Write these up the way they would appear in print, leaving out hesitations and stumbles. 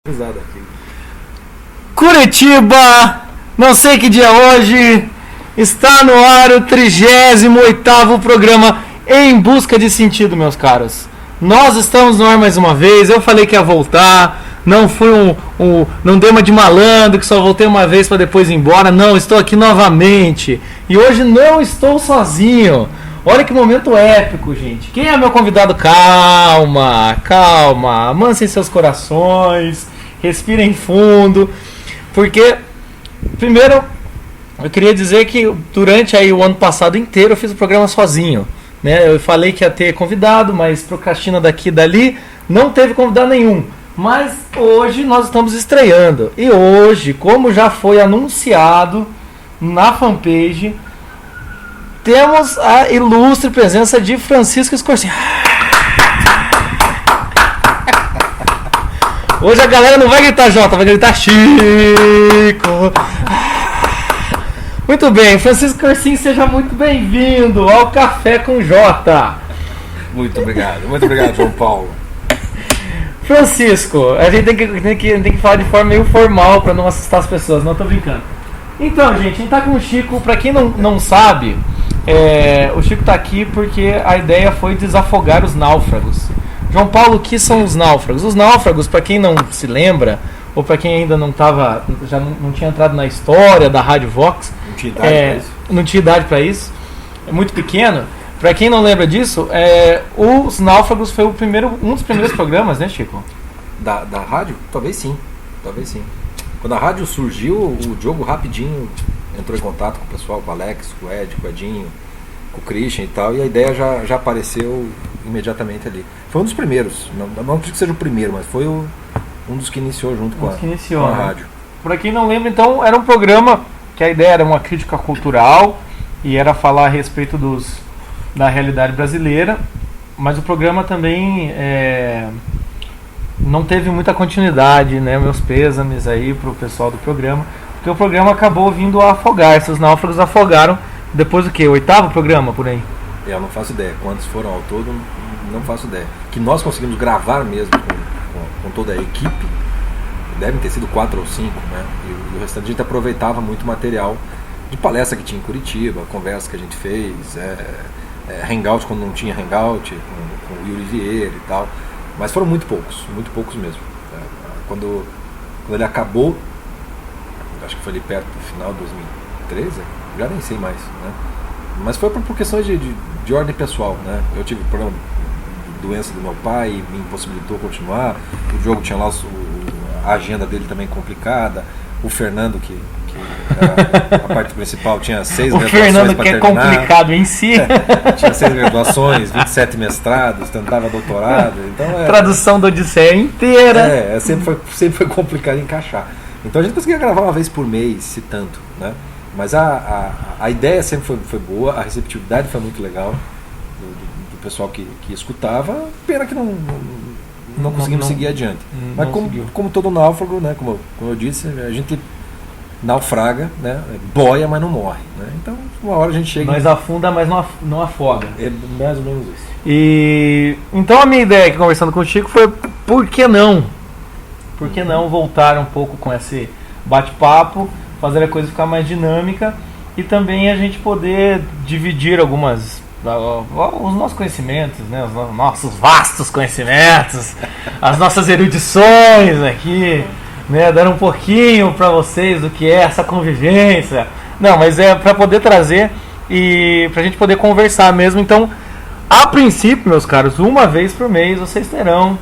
Aqui. Curitiba, não sei que dia é hoje, está no ar o 38º programa Em Busca de Sentido, meus caros. Nós estamos no ar mais uma vez, eu falei que ia voltar, não fui não dei uma de malandro, que só voltei uma vez para depois ir embora, não, estou aqui novamente. E hoje não estou sozinho. Olha que momento épico, gente. Quem é meu convidado? Calma, amansem seus corações, respirem fundo, porque, primeiro, eu queria dizer que durante aí o ano passado inteiro eu fiz o programa sozinho, né? Eu falei que ia ter convidado, mas procrastina daqui e dali, não teve convidado nenhum. Mas hoje nós estamos estreando. E hoje, como já foi anunciado na fanpage, temos a ilustre presença de Francisco Scorsin. Hoje a galera não vai gritar Jota, vai gritar Chico. Muito bem, Francisco Scorsin, seja muito bem-vindo ao Café com Jota. Muito obrigado, João Paulo. Francisco, a gente tem que falar de forma meio formal para não assustar as pessoas, não tô brincando. Então, gente, a gente tá com o Chico, para quem não sabe, o Chico tá aqui porque a ideia foi desafogar os náufragos. João Paulo, o que são os náufragos? Os náufragos, para quem não se lembra, ou para quem ainda não tinha entrado na história da Rádio Vox, não tinha idade para isso, é muito pequeno. Para quem não lembra disso, os náufragos foi um dos primeiros programas, né, Chico? Da rádio? Talvez sim. Quando a rádio surgiu, o Diogo rapidinho entrou em contato com o pessoal, com o Alex, com o Ed, com o Edinho, com o Christian e tal, e a ideia já apareceu imediatamente ali. Foi um dos primeiros, não acredito que seja o primeiro, mas foi um dos que iniciou junto com a rádio. Para quem não lembra, então, era um programa que a ideia era uma crítica cultural e era falar a respeito da realidade brasileira, mas o programa também não teve muita continuidade, né? Meus pêsames aí pro pessoal do programa, porque o programa acabou vindo a afogar, os náufragos afogaram depois do que? 8º programa, por aí? Eu não faço ideia, quantos foram ao todo, não faço ideia. Que nós conseguimos gravar mesmo com toda a equipe, devem ter sido 4 ou 5, né? E o restante a gente aproveitava muito material de palestra que tinha em Curitiba, conversa que a gente fez, hangout quando não tinha hangout, com o Yuri Vieira e tal. Mas foram muito poucos mesmo. Quando ele acabou, acho que foi ali perto do final de 2013, já nem sei mais, né? Mas foi por questões de ordem pessoal, né? Eu tive problema de doença do meu pai e me impossibilitou continuar. O Diogo tinha lá a agenda dele também complicada. O Fernando, que a parte principal, tinha 6 graduações. O Fernando, que é complicado em si. Tinha 6 graduações, 27 mestrados, tentava doutorado. Então, tradução da Odisseia inteira. Sempre foi complicado encaixar. Então a gente conseguia gravar uma vez por mês, se tanto, né? Mas a ideia sempre foi boa, a receptividade foi muito legal do pessoal que escutava. Pena que não conseguimos seguir adiante. Mas como todo náufrago, né? Como eu disse, a gente naufraga, né? Boia, mas não morre, né? Então uma hora a gente chega... Nós afunda, mas não afoga. É mais ou menos isso. E então a minha ideia aqui, conversando com o Chico, foi por que não voltar um pouco com esse bate-papo, fazer a coisa ficar mais dinâmica e também a gente poder dividir os nossos conhecimentos, né? Os nossos vastos conhecimentos, as nossas erudições aqui, né? Dar um pouquinho para vocês do que é essa convivência. Não, mas é para poder trazer e para a gente poder conversar mesmo. Então, a princípio, meus caros, uma vez por mês vocês terão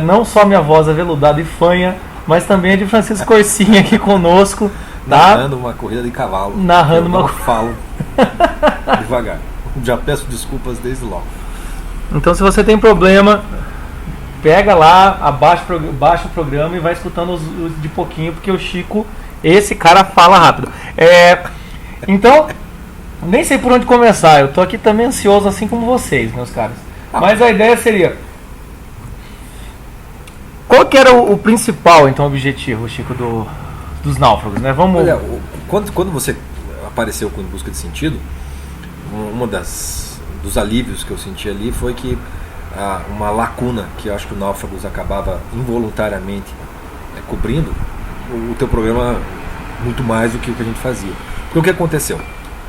não só minha voz aveludada e fanha, mas também a de Francisco Scorsin aqui conosco, tá? Narrando uma corrida de cavalo. Eu falo devagar. Já peço desculpas desde logo. Então, se você tem problema, pega lá, baixa o programa e vai escutando os de pouquinho, porque o Chico, esse cara fala rápido. Então, nem sei por onde começar. Eu tô aqui também ansioso, assim como vocês, meus caras. Mas a ideia seria... Qual que era o principal, então, objetivo, Chico, dos náufragos, né? Vamos... Olha, quando você apareceu com Em Busca de Sentido, dos alívios que eu senti ali foi que uma lacuna que eu acho que o Náufragos acabava involuntariamente cobrindo o teu programa muito mais do que o que a gente fazia. Porque o que aconteceu?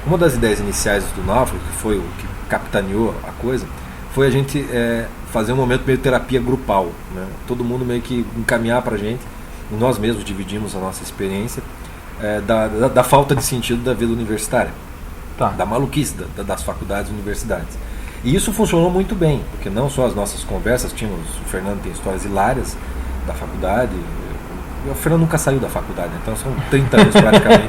Uma das ideias iniciais do Náufrago, que foi o que capitaneou a coisa, foi a gente fazer um momento meio terapia grupal, né? Todo mundo meio que encaminhar pra gente, e nós mesmos dividimos a nossa experiência da falta de sentido da vida universitária, da maluquice das faculdades e universidades. E isso funcionou muito bem, porque não só as nossas conversas, o Fernando tem histórias hilárias da faculdade. O Fernando nunca saiu da faculdade, então são 30 anos praticamente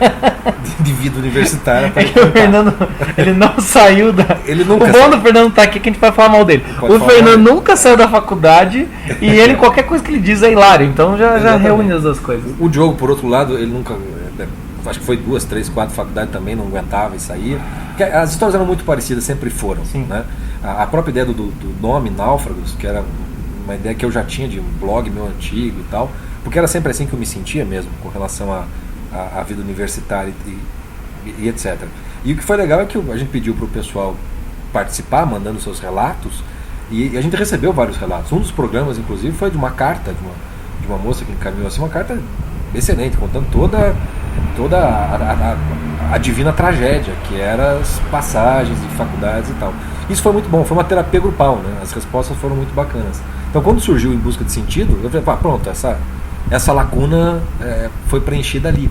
de vida universitária. É que o Fernando, ele não saiu da... O bom do Fernando tá aqui que a gente vai falar mal dele. O Fernando nunca saiu da faculdade e ele, qualquer coisa que ele diz é hilário, então já reúne as duas coisas. O Diogo, por outro lado, ele nunca... Acho que foi 2, 3, 4 faculdades também, não aguentava e saía. Porque as histórias eram muito parecidas, sempre foram. Sim. Né? A própria ideia do nome Náufragos, que era uma ideia que eu já tinha de um blog meu antigo e tal, porque era sempre assim que eu me sentia mesmo, com relação à vida universitária e etc. E o que foi legal é que a gente pediu para o pessoal participar, mandando seus relatos, e a gente recebeu vários relatos. Um dos programas, inclusive, foi de uma carta de uma moça que encaminhou assim, uma carta excelente, contando toda a divina tragédia, que eram as passagens de faculdades e tal. Isso foi muito bom, foi uma terapia grupal, né? As respostas foram muito bacanas. Então, quando surgiu Em Busca de Sentido, eu falei, pronto, essa lacuna foi preenchida ali.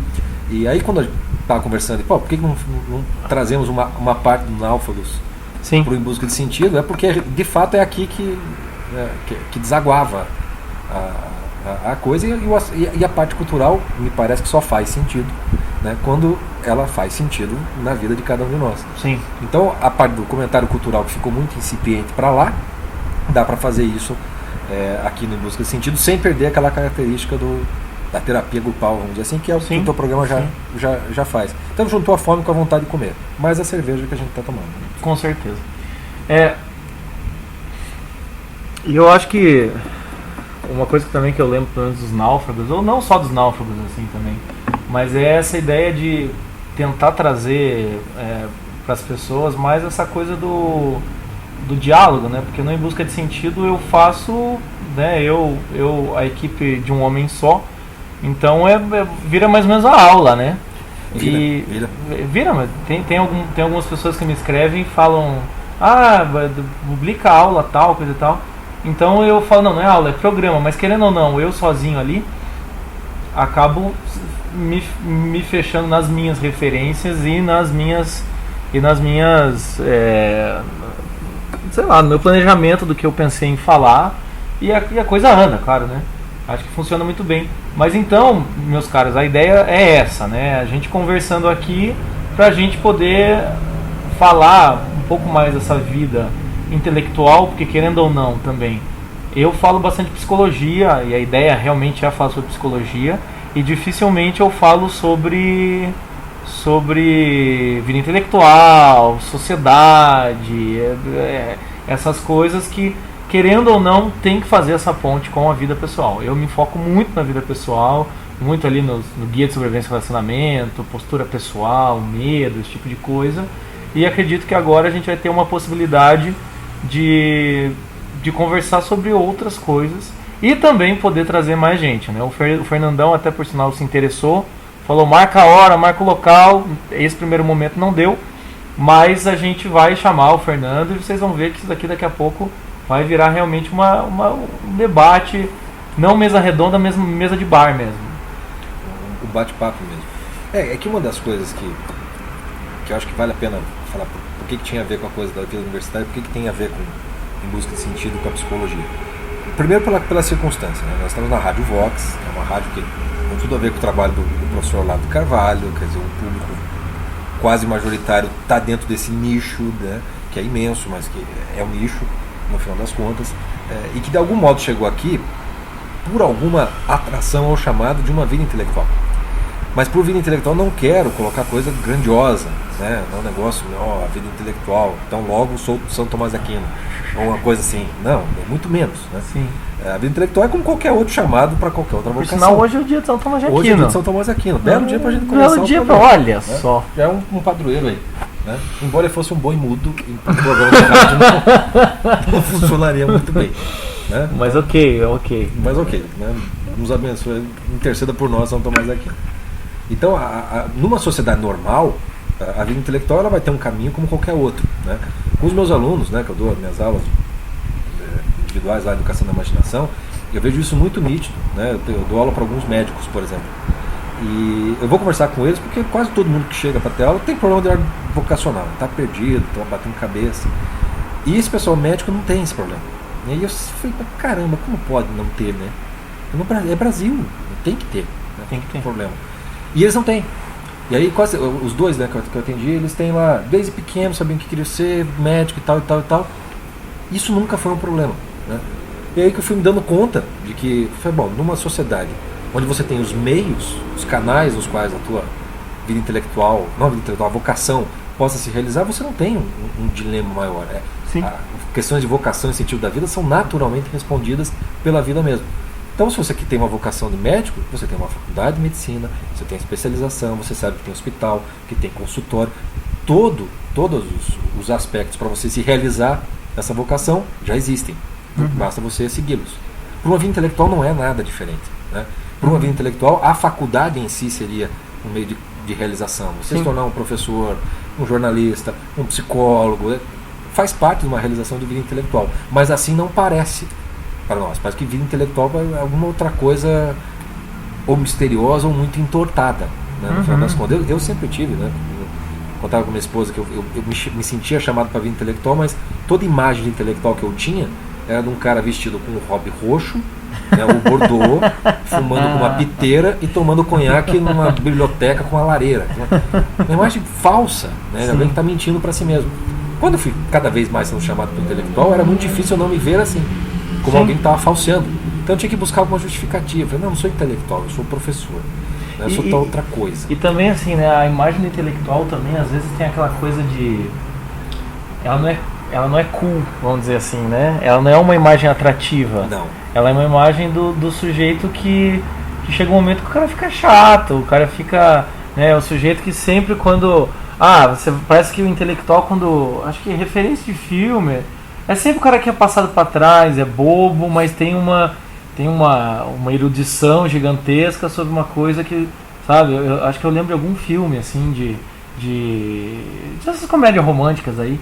E aí, quando a gente estava conversando, por que não trazemos uma parte do Náufragos para o Em Busca de Sentido? É porque, de fato, é aqui que desaguava a coisa, e a parte cultural me parece que só faz sentido, né, quando ela faz sentido na vida de cada um de nós. Sim. Então, a parte do comentário cultural, que ficou muito incipiente para lá, dá para fazer isso aqui no Em Busca de Sentido, sem perder aquela característica da terapia grupal, vamos dizer assim, que é o que o teu programa já faz. Então, juntou a fome com a vontade de comer, mais a cerveja que a gente está tomando. Com certeza. E eu acho que uma coisa também que eu lembro, pelo menos, dos náufragos, ou não só dos náufragos assim também, mas é essa ideia de tentar trazer para as pessoas mais essa coisa do diálogo, né? Porque no Em Busca de Sentido eu faço, né, a equipe de um homem só, então vira mais ou menos a aula, né? Vira, mas tem algumas pessoas que me escrevem e falam, publica a aula tal, coisa e tal. Então eu falo, não é aula, é programa, mas querendo ou não, eu sozinho ali acabo me fechando nas minhas referências e nas minhas sei lá, no meu planejamento do que eu pensei em falar, e a coisa anda, claro, né? Acho que funciona muito bem. Mas então, meus caros, a ideia é essa, né? A gente conversando aqui pra gente poder falar um pouco mais dessa vida intelectual, porque querendo ou não também, eu falo bastante psicologia, e a ideia realmente é falar sobre psicologia, e dificilmente eu falo sobre vida intelectual, sociedade, essas coisas que, querendo ou não, tem que fazer essa ponte com a vida pessoal. Eu me foco muito na vida pessoal, muito ali no guia de sobrevivência e relacionamento, postura pessoal, medo, esse tipo de coisa, e acredito que agora a gente vai ter uma possibilidade de conversar sobre outras coisas e também poder trazer mais gente, né? O Fernandão, até por sinal, se interessou, falou, marca a hora, marca o local. Esse primeiro momento não deu, mas a gente vai chamar o Fernando e vocês vão ver que isso daqui a pouco vai virar realmente um debate, não mesa redonda, mesmo mesa de bar mesmo. O bate-papo mesmo. É que uma das coisas que eu acho que vale a pena falar por que tinha a ver com a coisa da vida universitária, por que tem a ver com Em Busca de Sentido com a psicologia. Primeiro pela circunstância, né? Nós estamos na Rádio Vox, é uma rádio que tem tudo a ver com o trabalho do professor Olavo Carvalho, quer dizer, um público quase majoritário está dentro desse nicho, né? Que é imenso, mas que é um nicho, no final das contas, e que de algum modo chegou aqui por alguma atração ao chamado de uma vida intelectual. Mas por vida intelectual não quero colocar coisa grandiosa, né? Não é um negócio, a vida intelectual, então logo sou São Tomás de Aquino, ou uma coisa assim. Não, é muito menos, né? Sim. A vida intelectual é como qualquer outro chamado para qualquer outra vocação. Por sinal, hoje é o dia de São Tomás de Aquino. Hoje é o dia de São Tomás de Aquino. Belo dia pra gente começar. Belo dia pra, olha, né? Só. Já é um padroeiro aí, né? Embora ele fosse um boi mudo, o programa de rádio não funcionaria muito bem. Né? Mas ok. Mas ok, né? Nos abençoe, interceda por nós, não estamos mais aqui. Então, numa sociedade normal, a vida intelectual ela vai ter um caminho como qualquer outro. Né? Com os meus alunos, né, que eu dou as minhas aulas individuais lá, Educação da Imaginação, eu vejo isso muito nítido. Né? Eu dou aula para alguns médicos, por exemplo. E eu vou conversar com eles porque quase todo mundo que chega para ter aula tem problema de ordem vocacional, está perdido, está batendo cabeça. E esse pessoal médico não tem esse problema. E aí eu falei, caramba, como pode não ter, né? É Brasil, tem que ter. Né? Tem que ter problema. E eles não têm. E aí quase os dois, né, que eu atendi, eles têm lá, desde pequeno, sabiam que queriam ser médico e tal e tal e tal. Isso nunca foi um problema. Né? E aí que eu fui me dando conta de que, foi bom, numa sociedade onde você tem os meios, os canais nos quais a tua vida intelectual, não a vida intelectual, a vocação possa se realizar, você não tem um dilema maior. Questões de vocação e sentido da vida são naturalmente respondidas pela vida mesmo. Então, se você que tem uma vocação de médico, você tem uma faculdade de medicina, você tem especialização, você sabe que tem hospital, que tem consultório, todos os aspectos para você se realizar essa vocação já existem. Basta você segui-los. Para uma vida intelectual não é nada diferente. Né? Para uma vida intelectual, a faculdade em si seria um meio de realização. Você se tornar um professor, um jornalista, um psicólogo, faz parte de uma realização de vida intelectual. Mas assim não parece para nós. Parece que vida intelectual é alguma outra coisa ou misteriosa ou muito entortada. Né? No final das contas. Eu sempre tive, né? Eu contava com minha esposa que eu me sentia chamado para vida intelectual, mas toda imagem de intelectual que eu tinha era de um cara vestido com um hobby roxo, né, o Bordeaux, fumando com uma piteira e tomando conhaque numa biblioteca com uma lareira. Uma imagem falsa, né? Alguém que está mentindo para si mesmo. Quando eu fui cada vez mais sendo chamado para intelectual, era muito difícil eu não me ver assim, como alguém que estava falseando. Então eu tinha que buscar alguma justificativa. Eu falei, não sou intelectual, eu sou professor. Eu sou tal outra coisa. E também assim, né, a imagem do intelectual também às vezes tem aquela coisa de... Ela não é cool, vamos dizer assim, né? Ela não é uma imagem atrativa. Não. Ela é uma imagem do sujeito que chega um momento que o cara fica chato, o cara fica... Né, o sujeito que sempre quando... você parece que o intelectual quando... Acho que referência de filme... É sempre o cara que é passado para trás, é bobo, mas tem uma erudição gigantesca sobre uma coisa que... Sabe, eu acho que eu lembro de algum filme, assim, dessas comédias românticas aí,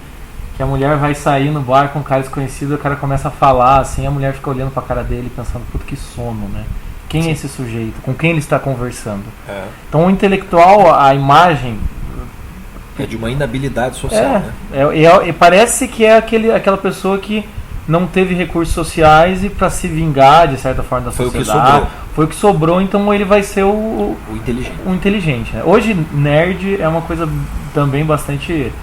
que a mulher vai sair no bar com um cara desconhecido e o cara começa a falar, assim, a mulher fica olhando pra cara dele pensando, puta, que sono, né? Quem é esse sujeito? Com quem ele está conversando? Então o intelectual, a imagem... É de uma inabilidade social, né? E parece que é aquela pessoa que não teve recursos sociais e para se vingar, de certa forma, da sociedade... Foi o que sobrou, então ele vai ser o inteligente. Né? Hoje, nerd é uma coisa também bastante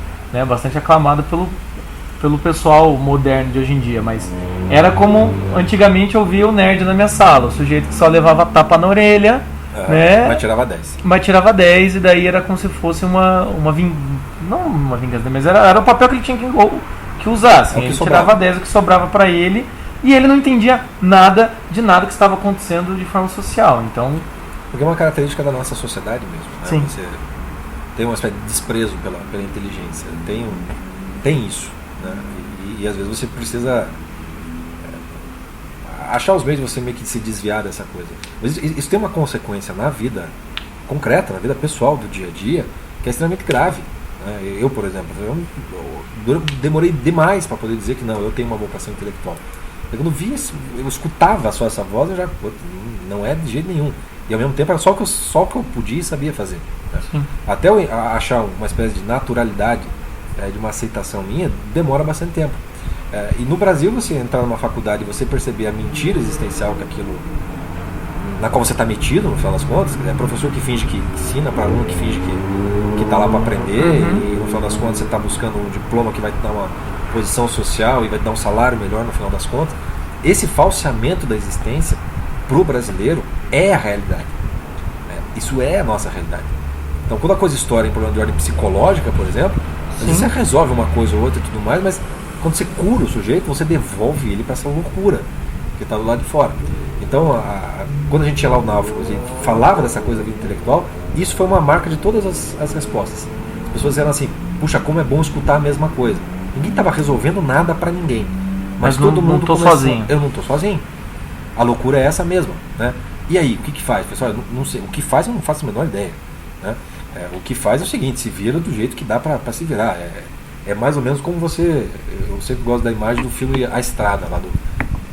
aclamada pelo pessoal moderno de hoje em dia, mas era como antigamente eu via o nerd na minha sala, o sujeito que só levava tapa na orelha, né? Mas tirava 10 e daí era como se fosse não uma vingança, mas era o papel que ele tinha que usar, assim, ele tirava 10 o que sobrava para ele. E ele não entendia nada de nada que estava acontecendo de forma social. Então, porque é uma característica da nossa sociedade mesmo. Né? Sim. Você tem uma espécie de desprezo pela inteligência. Tem isso. Né? E às vezes você precisa achar os meios de você meio que se desviar dessa coisa. Mas isso tem uma consequência na vida concreta, na vida pessoal do dia a dia, que é extremamente grave. Né? Eu, por exemplo, eu demorei demais para poder dizer que não, eu tenho uma vocação intelectual. Quando eu escutava só essa voz, eu já não é de jeito nenhum. E ao mesmo tempo era só o que eu podia e sabia fazer. Né? Até eu achar uma espécie de naturalidade, de uma aceitação minha, demora bastante tempo. E no Brasil, você entrar numa faculdade e você perceber a mentira existencial que aquilo, na qual você está metido, no final das contas, é professor que finge que ensina para aluno que finge que está lá para aprender, e no final das contas você está buscando um diploma que vai te dar uma posição social e vai te dar um salário melhor no final das contas. Esse falseamento da existência para o brasileiro é a realidade. Isso é a nossa realidade. Então, quando a coisa estoura em problema de ordem psicológica, por exemplo, às vezes você resolve uma coisa ou outra e tudo mais, mas quando você cura o sujeito, você devolve ele para essa loucura que está do lado de fora. Então, quando a gente ia lá ao Náufragos e falava dessa coisa da vida intelectual, isso foi uma marca de todas as respostas. As pessoas eram assim, puxa, como é bom escutar a mesma coisa. Ninguém estava resolvendo nada para ninguém. Mas todo mundo tô começou, sozinho. Eu não tô sozinho. A loucura é essa mesma, né? E aí, o que faz? Pessoal, não sei. O que faz eu não faço a menor ideia, né? O que faz é o seguinte, se vira do jeito que dá pra se virar. É mais ou menos como você... Eu sempre gosto da imagem do filme A Estrada,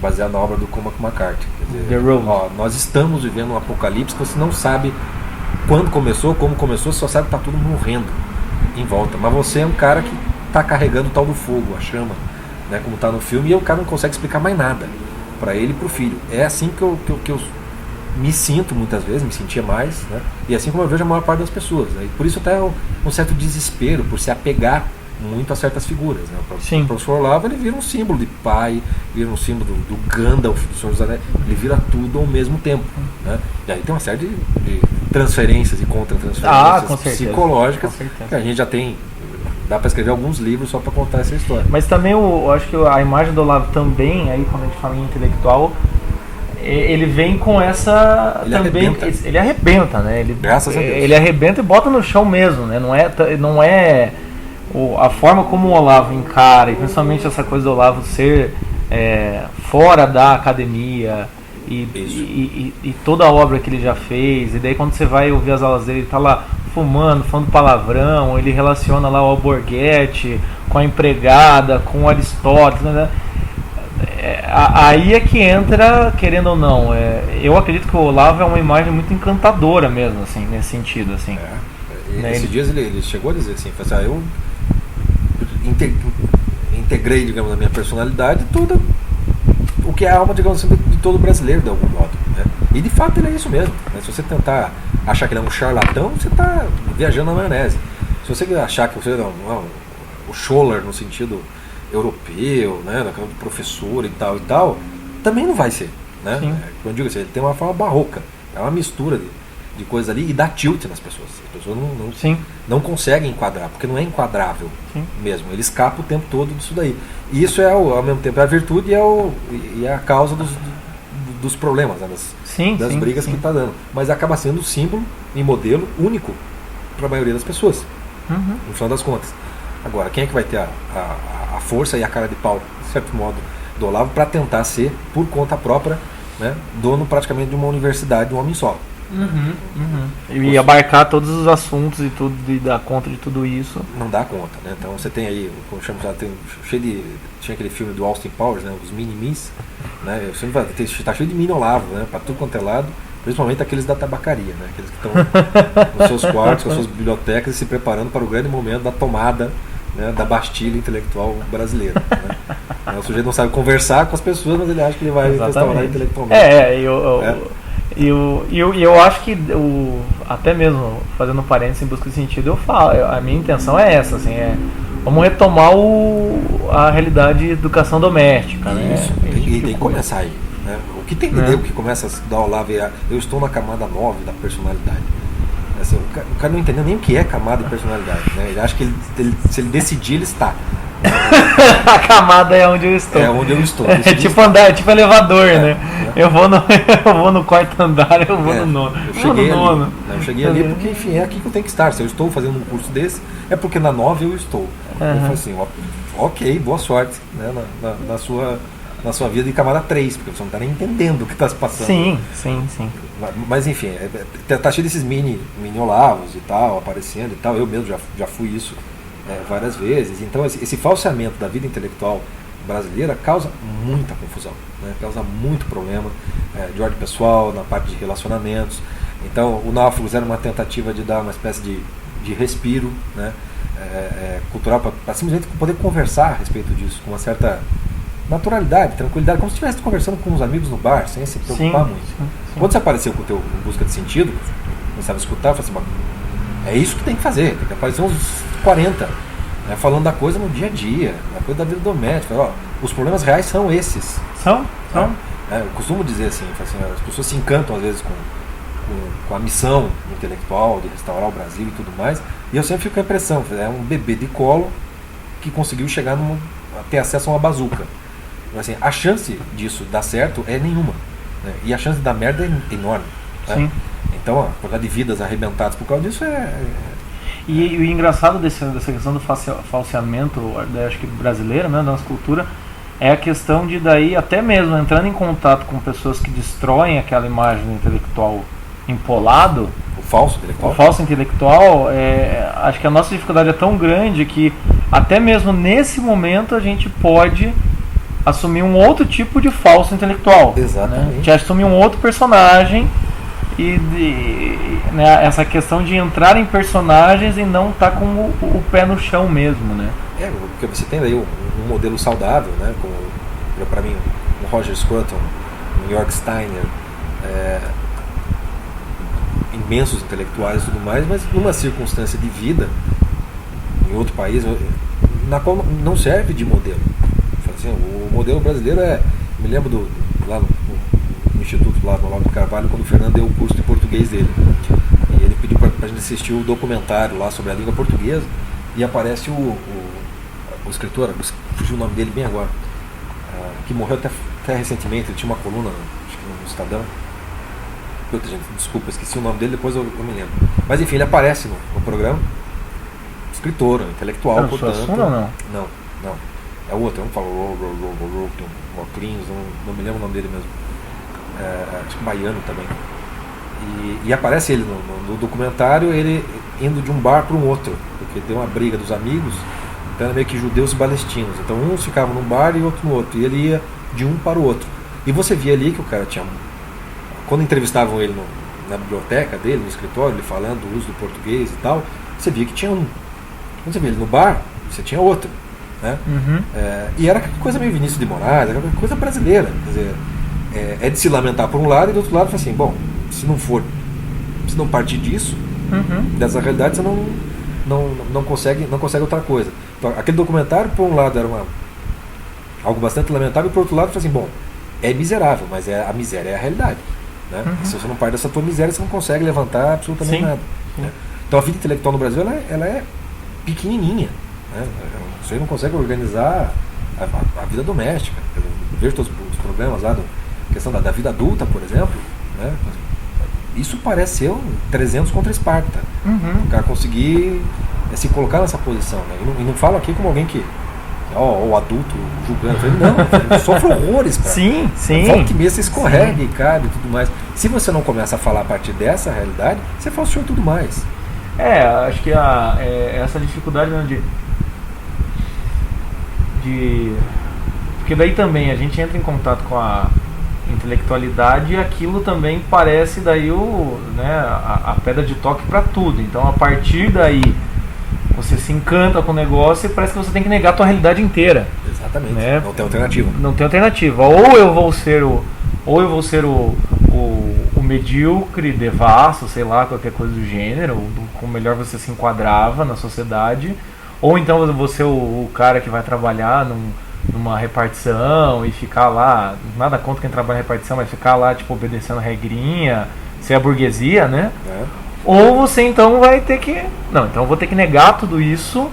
baseado na obra do Cormac McCarthy. Quer dizer, The Road. Nós estamos vivendo um apocalipse que você não sabe quando começou, como começou, você só sabe que tá tudo morrendo em volta. Mas você é um cara que tá carregando o tal do fogo, a chama, né, como tá no filme, e o cara não consegue explicar mais nada para ele e pro filho. É assim que eu me sinto muitas vezes, me sentia mais, né? E assim como eu vejo a maior parte das pessoas, né? E por isso até um certo desespero por se apegar muito a certas figuras, né? O professor Olavo, ele vira um símbolo de pai, vira um símbolo do Gandalf, do Senhor dos Anéis, ele vira tudo ao mesmo tempo, né? E aí tem uma série de transferências e contra-transferências psicológicas que a gente já tem. Dá para escrever alguns livros só para contar essa história. Mas também eu acho que a imagem do Olavo também, aí quando a gente fala em intelectual, ele vem com essa ele arrebenta, né? Graças a Deus. Ele arrebenta e bota no chão mesmo, né? Não é a forma como o Olavo encara, e principalmente essa coisa do Olavo ser fora da academia e toda a obra que ele já fez, e daí quando você vai ouvir as aulas dele, ele tá lá fumando, falando palavrão, ele relaciona lá o Alborguete com a empregada, com o Aristóteles, né? Aí é que entra, querendo ou não, eu acredito que o Olavo é uma imagem muito encantadora mesmo, assim, nesse sentido, assim. Esses dias ele chegou a dizer assim, eu integrei, digamos, na minha personalidade tudo o que é a alma, digamos assim, de todo brasileiro, de algum modo, né? E de fato ele é isso mesmo, né? Se você tentar achar que ele é um charlatão, você está viajando na maionese. Se você achar que você é o Scholler no sentido europeu, né, daquela do professor e tal, também não vai ser, né? Quando eu digo assim, ele tem uma forma barroca, é uma mistura de coisas ali e dá tilt nas pessoas. As pessoas não conseguem enquadrar, porque não é enquadrável mesmo. Ele escapa o tempo todo disso daí. E isso ao mesmo tempo é a virtude e é a causa dos problemas, né, das brigas que está dando. Mas acaba sendo símbolo e modelo único para a maioria das pessoas, no final das contas. Agora, quem é que vai ter a força e a cara de pau, de certo modo, do Olavo para tentar ser, por conta própria, né, dono praticamente de uma universidade, de um homem só? E abarcar todos os assuntos e tudo, e dar conta de tudo isso. Não dá conta, né? Então você tem aí, como chama, tinha aquele filme do Austin Powers, né, os Mini-Mis, né? Está cheio de mini Olavo, né, para tudo quanto é lado, principalmente aqueles da tabacaria, né? Aqueles que estão nos seus quartos, com as suas bibliotecas e se preparando para o grande momento da tomada, né, da Bastilha intelectual brasileira, né? O sujeito não sabe conversar com as pessoas, mas ele acha que ele vai restaurar intelectualmente. Eu acho que, até mesmo fazendo parênteses em busca de sentido, eu falo, a minha intenção é essa, assim, vamos retomar a realidade de educação doméstica. Isso, né? Tem que começar aí, né? O que tem o que começa a dar o Olavo eu estou na camada 9 da personalidade. Assim, o cara não entendeu nem o que é camada de personalidade, né? Ele acha que se ele decidir, ele está. A camada é onde eu estou. É onde eu estou. É tipo andar, é tipo elevador, né? Eu vou no quarto andar, eu vou no nono. Eu cheguei ali porque, enfim, é aqui que eu tenho que estar. Se eu estou fazendo um curso desse, é porque na 9 eu estou. Eu falo assim, ok, boa sorte, né, na sua vida de camada 3, porque você não está nem entendendo o que está se passando. Sim. Mas enfim, tá cheio desses mini Olavos e tal, aparecendo e tal. Eu mesmo já fui isso várias vezes. Então esse falseamento da vida intelectual brasileira causa muita confusão, né? Causa muito problema de ordem pessoal, na parte de relacionamentos. Então o Náufragos era uma tentativa de dar uma espécie de respiro, né, cultural para simplesmente poder conversar a respeito disso com uma certa naturalidade, tranquilidade, como se estivesse conversando com uns amigos no bar, sem se preocupar muito. Sim. Quando você apareceu com o teu Em Busca de Sentido, começava a escutar, eu falei assim, é isso que tem que fazer, tem que aparecer uns 40, né, falando da coisa no dia a dia, da coisa da vida doméstica. Os problemas reais são esses. São. Eu costumo dizer assim, as pessoas se encantam às vezes com a missão intelectual de restaurar o Brasil e tudo mais, e eu sempre fico com a impressão, é um bebê de colo que conseguiu chegar a ter acesso a uma bazuca. Assim, a chance disso dar certo é nenhuma, né? E a chance de dar merda é enorme, né? Então a quantidade de vidas arrebentadas por causa disso E o engraçado dessa questão do falseamento, acho que brasileiro, né, da nossa cultura, é a questão de daí, até mesmo entrando em contato com pessoas que destroem aquela imagem do intelectual empolado, O falso intelectual. o falso intelectual, acho que a nossa dificuldade é tão grande que até mesmo nesse momento a gente pode assumir um outro tipo de falso intelectual. Exatamente. Né? A gente assume um outro personagem e né, essa questão de entrar em personagens e não estar com o pé no chão mesmo, né? Porque você tem aí um modelo saudável, né? Como para mim um Roger Scruton, um York Steiner, imensos intelectuais e tudo mais, mas numa circunstância de vida em outro país na qual não serve de modelo. Assim, o modelo brasileiro me lembro lá no Instituto lá no Olavo de Carvalho, quando o Fernando deu o curso de português dele, e ele pediu para a gente assistir o documentário lá sobre a língua portuguesa, e aparece o escritor, fugiu o nome dele bem agora, que morreu até recentemente. Ele tinha uma coluna, acho que no Estadão. Outra, gente, desculpa, esqueci o nome dele, depois eu me lembro. Mas enfim, ele aparece no programa. Escritor, intelectual, não, portanto. Suassuna, não? Não. É o outro, vamos falar Rocklins, não me lembro o nome dele mesmo. Acho que baiano também. E aparece ele no documentário, ele indo de um bar para um outro, porque deu uma briga dos amigos, então era meio que judeus e palestinos. Então uns ficavam num bar e outro no outro, e ele ia de um para o outro. E você via ali que o cara tinha... Quando entrevistavam ele na biblioteca dele, no escritório, ele falando do uso do português e tal, você via que tinha um. Quando você via ele no bar, você tinha outro. Né? Uhum. E era coisa meio Vinícius de Moraes, era coisa brasileira. Quer dizer, é de se lamentar por um lado, e do outro lado, assim, bom, se não partir disso, dessa realidade, você não consegue outra coisa. Então, aquele documentário, por um lado, era algo bastante lamentável, e por outro lado, assim, bom, é miserável, mas a miséria é a realidade. Né? Se você não parte dessa tua miséria, você não consegue levantar absolutamente nada. Né? Então a vida intelectual no Brasil ela é pequenininha. Né? Você não consegue organizar a vida doméstica. Eu vejo todos os problemas lá, a questão da vida adulta, por exemplo. Né? Isso parece ser 300 contra Esparta. O cara conseguir se colocar nessa posição. Né? E não falo aqui como alguém que o adulto julgando. Não, sofre horrores, cara. Sim. Volta que mesmo, você escorrega e cai e tudo mais. Se você não começa a falar a partir dessa realidade, você falseou tudo mais. Acho que essa dificuldade, né, porque daí também a gente entra em contato com a intelectualidade e aquilo também parece daí a pedra de toque para tudo. Então a partir daí você se encanta com o negócio e parece que você tem que negar a tua realidade inteira. Exatamente. Né? Não tem alternativa. Não tem alternativa. Ou eu vou ser o medíocre, devasso, sei lá, qualquer coisa do gênero, como melhor você se enquadrava na sociedade, ou então eu vou ser o cara que vai trabalhar numa repartição e ficar lá, nada contra quem trabalha em repartição, mas ficar lá tipo obedecendo regrinha, ser a burguesia, né? Ou você então vai ter que... Não, então eu vou ter que negar tudo isso,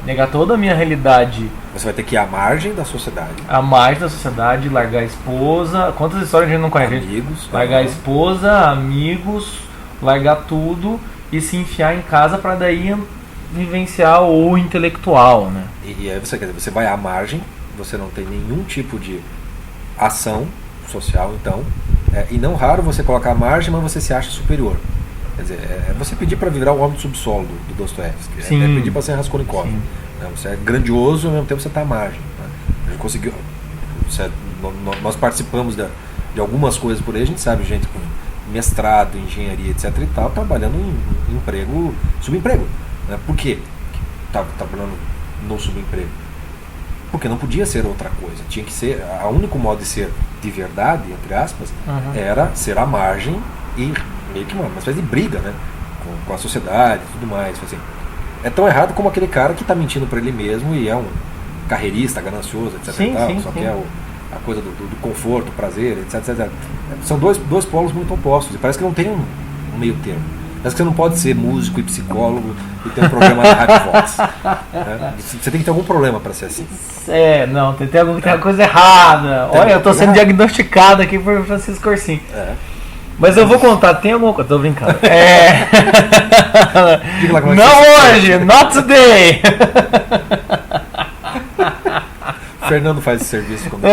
negar toda a minha realidade. Você vai ter que ir à margem da sociedade. À margem da sociedade, largar a esposa. Quantas histórias a gente não conhece? Amigos. Largar a esposa, amigos, largar tudo e se enfiar em casa para daí vivenciar o intelectual, né? E aí você vai à margem, você não tem nenhum tipo de ação social, então. E não raro você coloca à margem, mas você se acha superior. Quer dizer, você pedir para virar o homem do subsolo do Dostoiévski. É pedir para ser Raskolnikov. Né? Você é grandioso e ao mesmo tempo você está à margem. Né? A gente conseguiu. Nós participamos de algumas coisas por aí, a gente sabe, gente com mestrado, engenharia, etc. e tal, trabalhando em emprego, subemprego. Né? Por quê? Estava trabalhando no subemprego. Porque não podia ser outra coisa. Tinha que ser. O único modo de ser de verdade, entre aspas, era ser à margem e meio que uma espécie de briga, né? Com a sociedade e tudo mais. Assim, é tão errado como aquele cara que está mentindo para ele mesmo e é um carreirista, ganancioso, etc. Só que é a coisa do conforto, prazer, etc. São dois polos muito opostos. E parece que não tem um meio termo. Parece que você não pode ser músico e psicólogo e ter um programa na Rádio Vox. Né? Você tem que ter algum problema para ser assim. Não, tem alguma coisa errada. Olha, eu estou sendo diagnosticado aqui por Francisco Corsim. Mas eu vou contar, tem alguma coisa. Tô brincando. Diga lá como não hoje, not today. Fernando faz esse serviço comigo.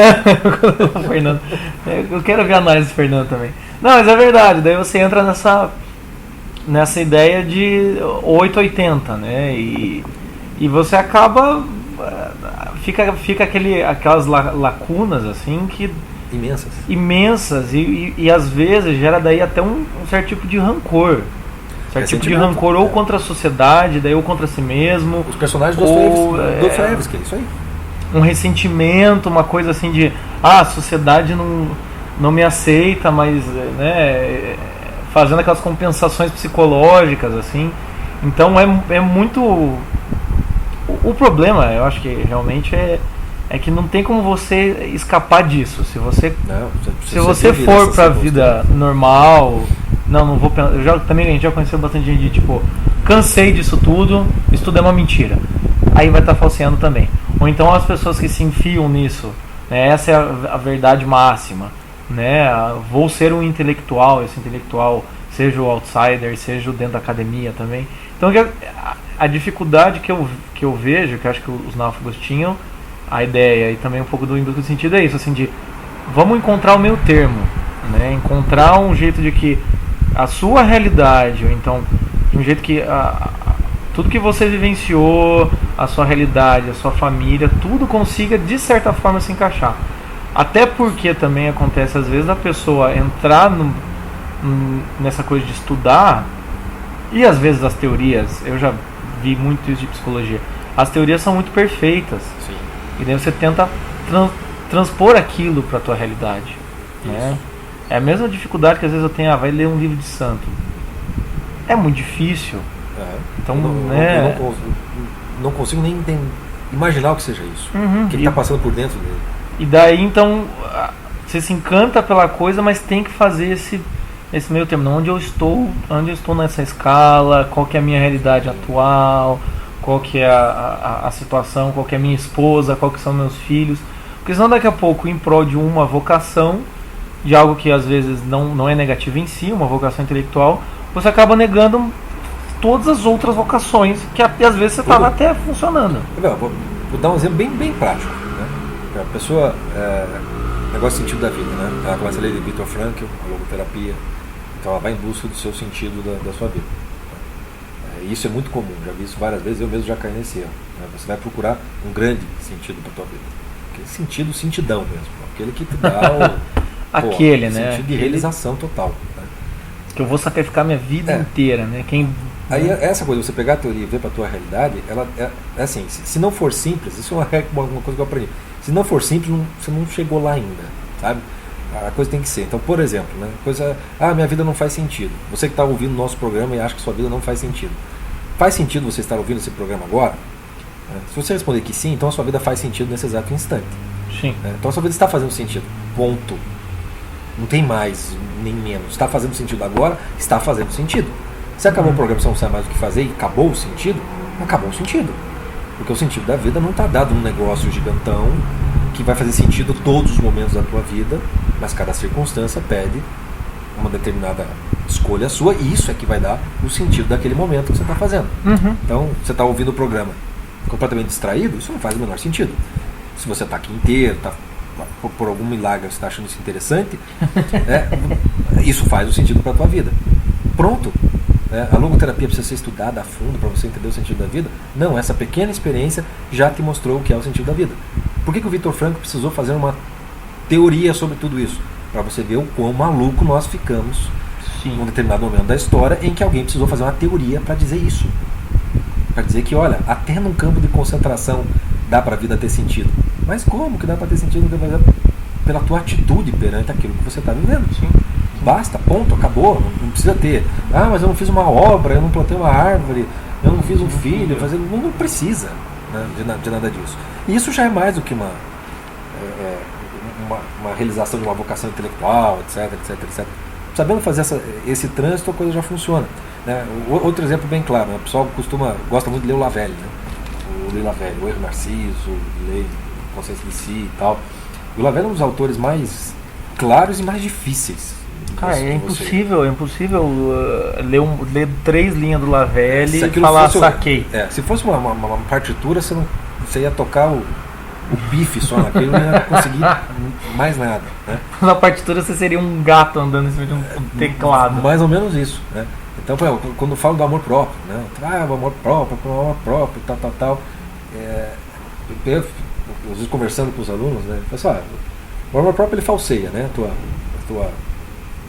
Fernando. Eu quero ver a análise do Fernando também. Não, mas é verdade, daí você entra nessa ideia de 880, né? E você acaba. Fica aquelas lacunas assim que. Imensas e às vezes gera daí até um certo tipo de rancor. Certo tipo de rancor ou contra a sociedade, daí ou contra si mesmo. Os personagens do Dostoiévski, isso aí. Um ressentimento, uma coisa assim de a sociedade não me aceita, mas né, fazendo aquelas compensações psicológicas assim. Então é muito. O problema, eu acho que realmente é que não tem como você escapar disso. Se você for para a vida normal, não vou pensar. Também a gente já conheceu bastante gente de tipo, cansei disso tudo, isso tudo é uma mentira. Aí vai estar falseando também. Ou então as pessoas que se enfiam nisso, né, essa é a verdade máxima, né? Vou ser um intelectual, esse intelectual seja o outsider, seja o dentro da academia também. Então a dificuldade que eu vejo, que eu acho que os náufragos tinham, a ideia e também um pouco do Em Busca do Sentido é isso, assim, de vamos encontrar o meio termo, né? Encontrar um jeito de que a sua realidade, ou então de um jeito que tudo que você vivenciou, a sua realidade, a sua família, tudo consiga de certa forma se encaixar. Até porque também acontece às vezes a pessoa entrar nessa coisa de estudar, e às vezes as teorias, eu já vi muito isso de psicologia, as teorias são muito perfeitas. Sim. E daí você tenta transpor aquilo para a tua realidade, né? É a mesma dificuldade que às vezes eu tenho, vai ler um livro de santo. É muito difícil. Então, eu não consigo nem imaginar o que seja isso. O que está passando por dentro dele. E daí, então, você se encanta pela coisa, mas tem que fazer esse meio termo. Onde eu estou nessa escala, qual que é a minha realidade atual, qual que é a situação, qual que é a minha esposa, qual que são meus filhos. Porque senão daqui a pouco, em prol de uma vocação, de algo que às vezes não é negativo em si, uma vocação intelectual, você acaba negando todas as outras vocações que às vezes você estava até funcionando. Vou dar um exemplo bem prático, né? A pessoa, negócio de sentido da vida, né? Ela começa a ler de Viktor Frankl, a logoterapia, então ela vai em busca do seu sentido da sua vida. Isso é muito comum, já vi isso várias vezes, eu mesmo já caí nesse erro, né? Você vai procurar um grande sentido para a tua vida, aquele sentido, sentidão mesmo, aquele que te dá aquele, né? Sentido de realização total, né? Que eu vou sacrificar minha vida inteira, né? Aí essa coisa, você pegar a teoria e ver para a tua realidade, ela é assim, se não for simples, isso é uma coisa que eu aprendi, se não for simples, você não chegou lá ainda, sabe? A coisa tem que ser. Então, por exemplo, né, minha vida não faz sentido. Você que está ouvindo o nosso programa e acha que sua vida não faz sentido. Faz sentido você estar ouvindo esse programa agora? Se você responder que sim, então a sua vida faz sentido nesse exato instante. Sim. Então a sua vida está fazendo sentido. Ponto. Não tem mais nem menos. Está fazendo sentido agora, está fazendo sentido. Se acabou o programa, você não sabe mais o que fazer e acabou o sentido, acabou o sentido. Porque o sentido da vida não está dado num negócio gigantão que vai fazer sentido todos os momentos da tua vida, mas cada circunstância pede uma determinada escolha sua, e isso é que vai dar o sentido daquele momento que você está fazendo. Então, você está ouvindo o programa completamente distraído, isso não faz o menor sentido. Se você está aqui inteiro, por algum milagre você está achando isso interessante, isso faz o sentido para a tua vida. Pronto. A logoterapia precisa ser estudada a fundo para você entender o sentido da vida? Não, essa pequena experiência já te mostrou o que é o sentido da vida. Por que o Viktor Frankl precisou fazer uma teoria sobre tudo isso? Para você ver o quão maluco nós ficamos em um determinado momento da história em que alguém precisou fazer uma teoria para dizer isso. Para dizer que, olha, até num campo de concentração dá para a vida ter sentido. Mas como que dá para ter sentido? Pela tua atitude perante aquilo que você está vivendo. Sim. Basta, ponto, acabou. Não precisa ter. Mas eu não fiz uma obra, eu não plantei uma árvore, eu não fiz um filho. Não precisa, né, de nada disso. E isso já é mais do que uma realização de uma vocação intelectual, etc. Sabendo fazer esse trânsito, a coisa já funciona, né? Outro exemplo bem claro, né? O pessoal gosta muito de ler o Lavelle, né? O Lavelle, o Erro Narciso, ler Consciência de Si e tal. O Lavelle é um dos autores mais claros e mais difíceis. Cara, é impossível ler 3 linhas do Lavelle e falar saquei. Se fosse uma partitura, você ia tocar o bife só naquilo, eu não ia conseguir mais nada, né? Na partitura você seria um gato andando em cima de um teclado. Mais ou menos isso, né? Então, quando eu falo do amor próprio, né? O amor próprio, tal. Eu, às vezes conversando com os alunos, né? Pessoal, o amor próprio ele falseia, né? O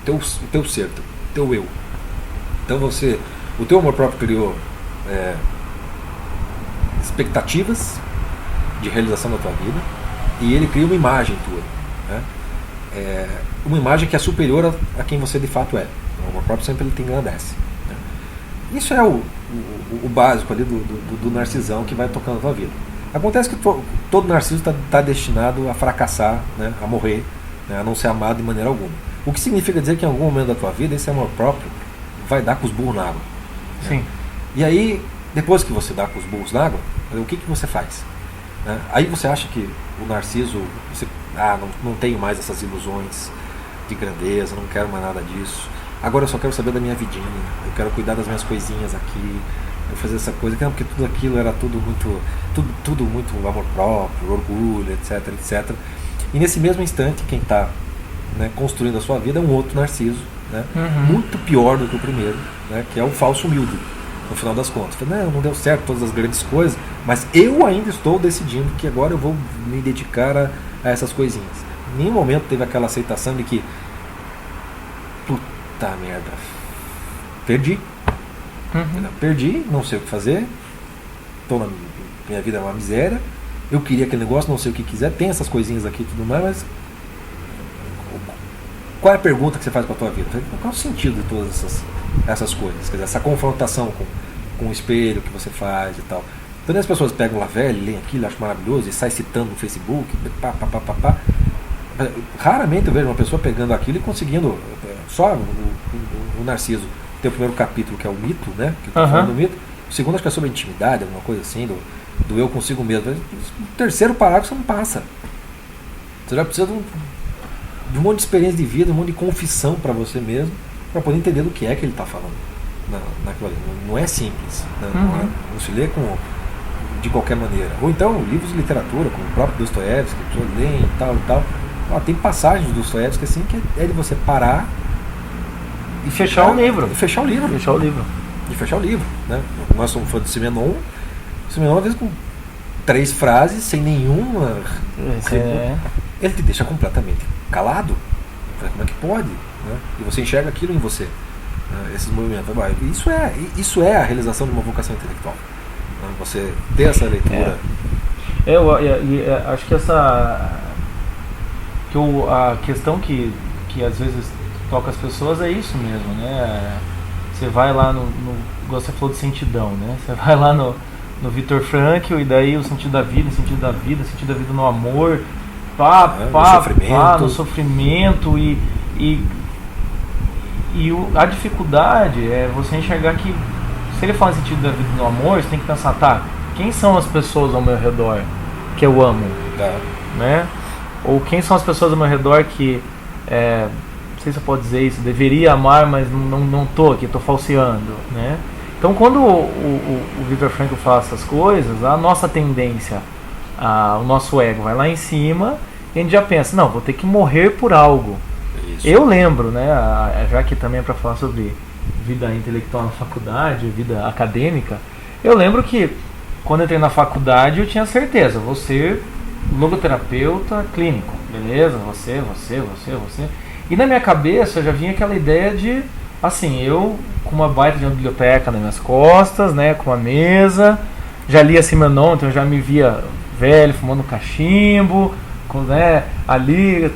teu ser, teu eu. Então o teu amor próprio criou expectativas de realização da tua vida e ele cria uma imagem tua, né? Uma imagem que é superior a quem você de fato é. O amor próprio sempre ele te engrandece, né? Isso é o básico ali do narcisão que vai tocando a tua vida. Acontece que todo narciso está destinado a fracassar, né? A morrer, né? A não ser amado de maneira alguma. O que significa dizer que em algum momento da tua vida esse amor próprio vai dar com os burros na água, né? Sim. E aí, depois que você dá com os burros na água, o que você faz? Né? Aí você acha que o narciso, não tenho mais essas ilusões de grandeza, não quero mais nada disso, agora eu só quero saber da minha vidinha, eu quero cuidar das minhas coisinhas aqui, eu fazer essa coisa, porque tudo aquilo era tudo muito amor próprio, orgulho, etc. E nesse mesmo instante, quem está, né, construindo a sua vida é um outro narciso, né, muito pior do que o primeiro, né, que é o falso humilde, no final das contas. Não deu certo todas as grandes coisas, mas eu ainda estou decidindo que agora eu vou me dedicar a essas coisinhas. Em nenhum momento teve aquela aceitação de que puta merda, perdi, não sei o que fazer, minha vida é uma miséria, eu queria aquele negócio, não sei o que quiser, tem essas coisinhas aqui e tudo mais, mas qual é a pergunta que você faz para a tua vida? Qual é o sentido de todas essas coisas? Quer dizer, essa confrontação com o espelho que você faz e tal. Então as pessoas pegam lá velho, leem aquilo, acham maravilhoso e sai citando no Facebook, Raramente eu vejo uma pessoa pegando aquilo e conseguindo, só o Narciso tem o primeiro capítulo que é o mito, né? Que eu tô falando do mito. O segundo acho que é sobre a intimidade, alguma coisa assim, do eu consigo mesmo. O terceiro parágrafo você não passa. Você já precisa de um monte de experiência de vida, um monte de confissão para você mesmo, para poder entender do que é que ele está falando naquilo ali. Não é simples, né? Não se lê de qualquer maneira. Ou então livros de literatura, como o próprio Dostoiévski, que a pessoa lê e tal. Tem passagens do Dostoiévski assim que é de você parar e fechar o livro. E fechar o livro. E fechar o livro, né? Nós somos fãs de Simenon. Simenon, às vezes, com 3 frases, sem nenhuma. Ele te deixa completamente calado. Como é que pode? Né? E você enxerga aquilo em você, né? Esses movimentos. Isso é a realização de uma vocação intelectual. Né? Você ter essa leitura. Eu acho que a questão que às vezes toca as pessoas é isso mesmo, né? Você vai lá igual você falou de sentidão, né? Você vai lá no Viktor Frankl e daí o sentido da vida no amor, no sofrimento e a dificuldade é você enxergar que se ele fala sentido da vida no amor, você tem que pensar, quem são as pessoas ao meu redor que eu amo, né? Ou quem são as pessoas ao meu redor que não sei se eu posso dizer isso, deveria amar, mas não tô aqui, tô falseando, né? Então quando o Viktor Frankl fala essas coisas, a nossa tendência, o nosso ego vai lá em cima e a gente já pensa, não, vou ter que morrer por algo. Isso. Eu lembro, né, já que também é para falar sobre vida intelectual na faculdade, vida acadêmica, eu lembro que quando eu entrei na faculdade eu tinha certeza, vou ser logoterapeuta clínico, beleza, você. E na minha cabeça já vinha aquela ideia de, assim, eu com uma baita de uma biblioteca nas minhas costas, né, com uma mesa, já lia Simenon, então eu já me via velho, fumando cachimbo, né, ali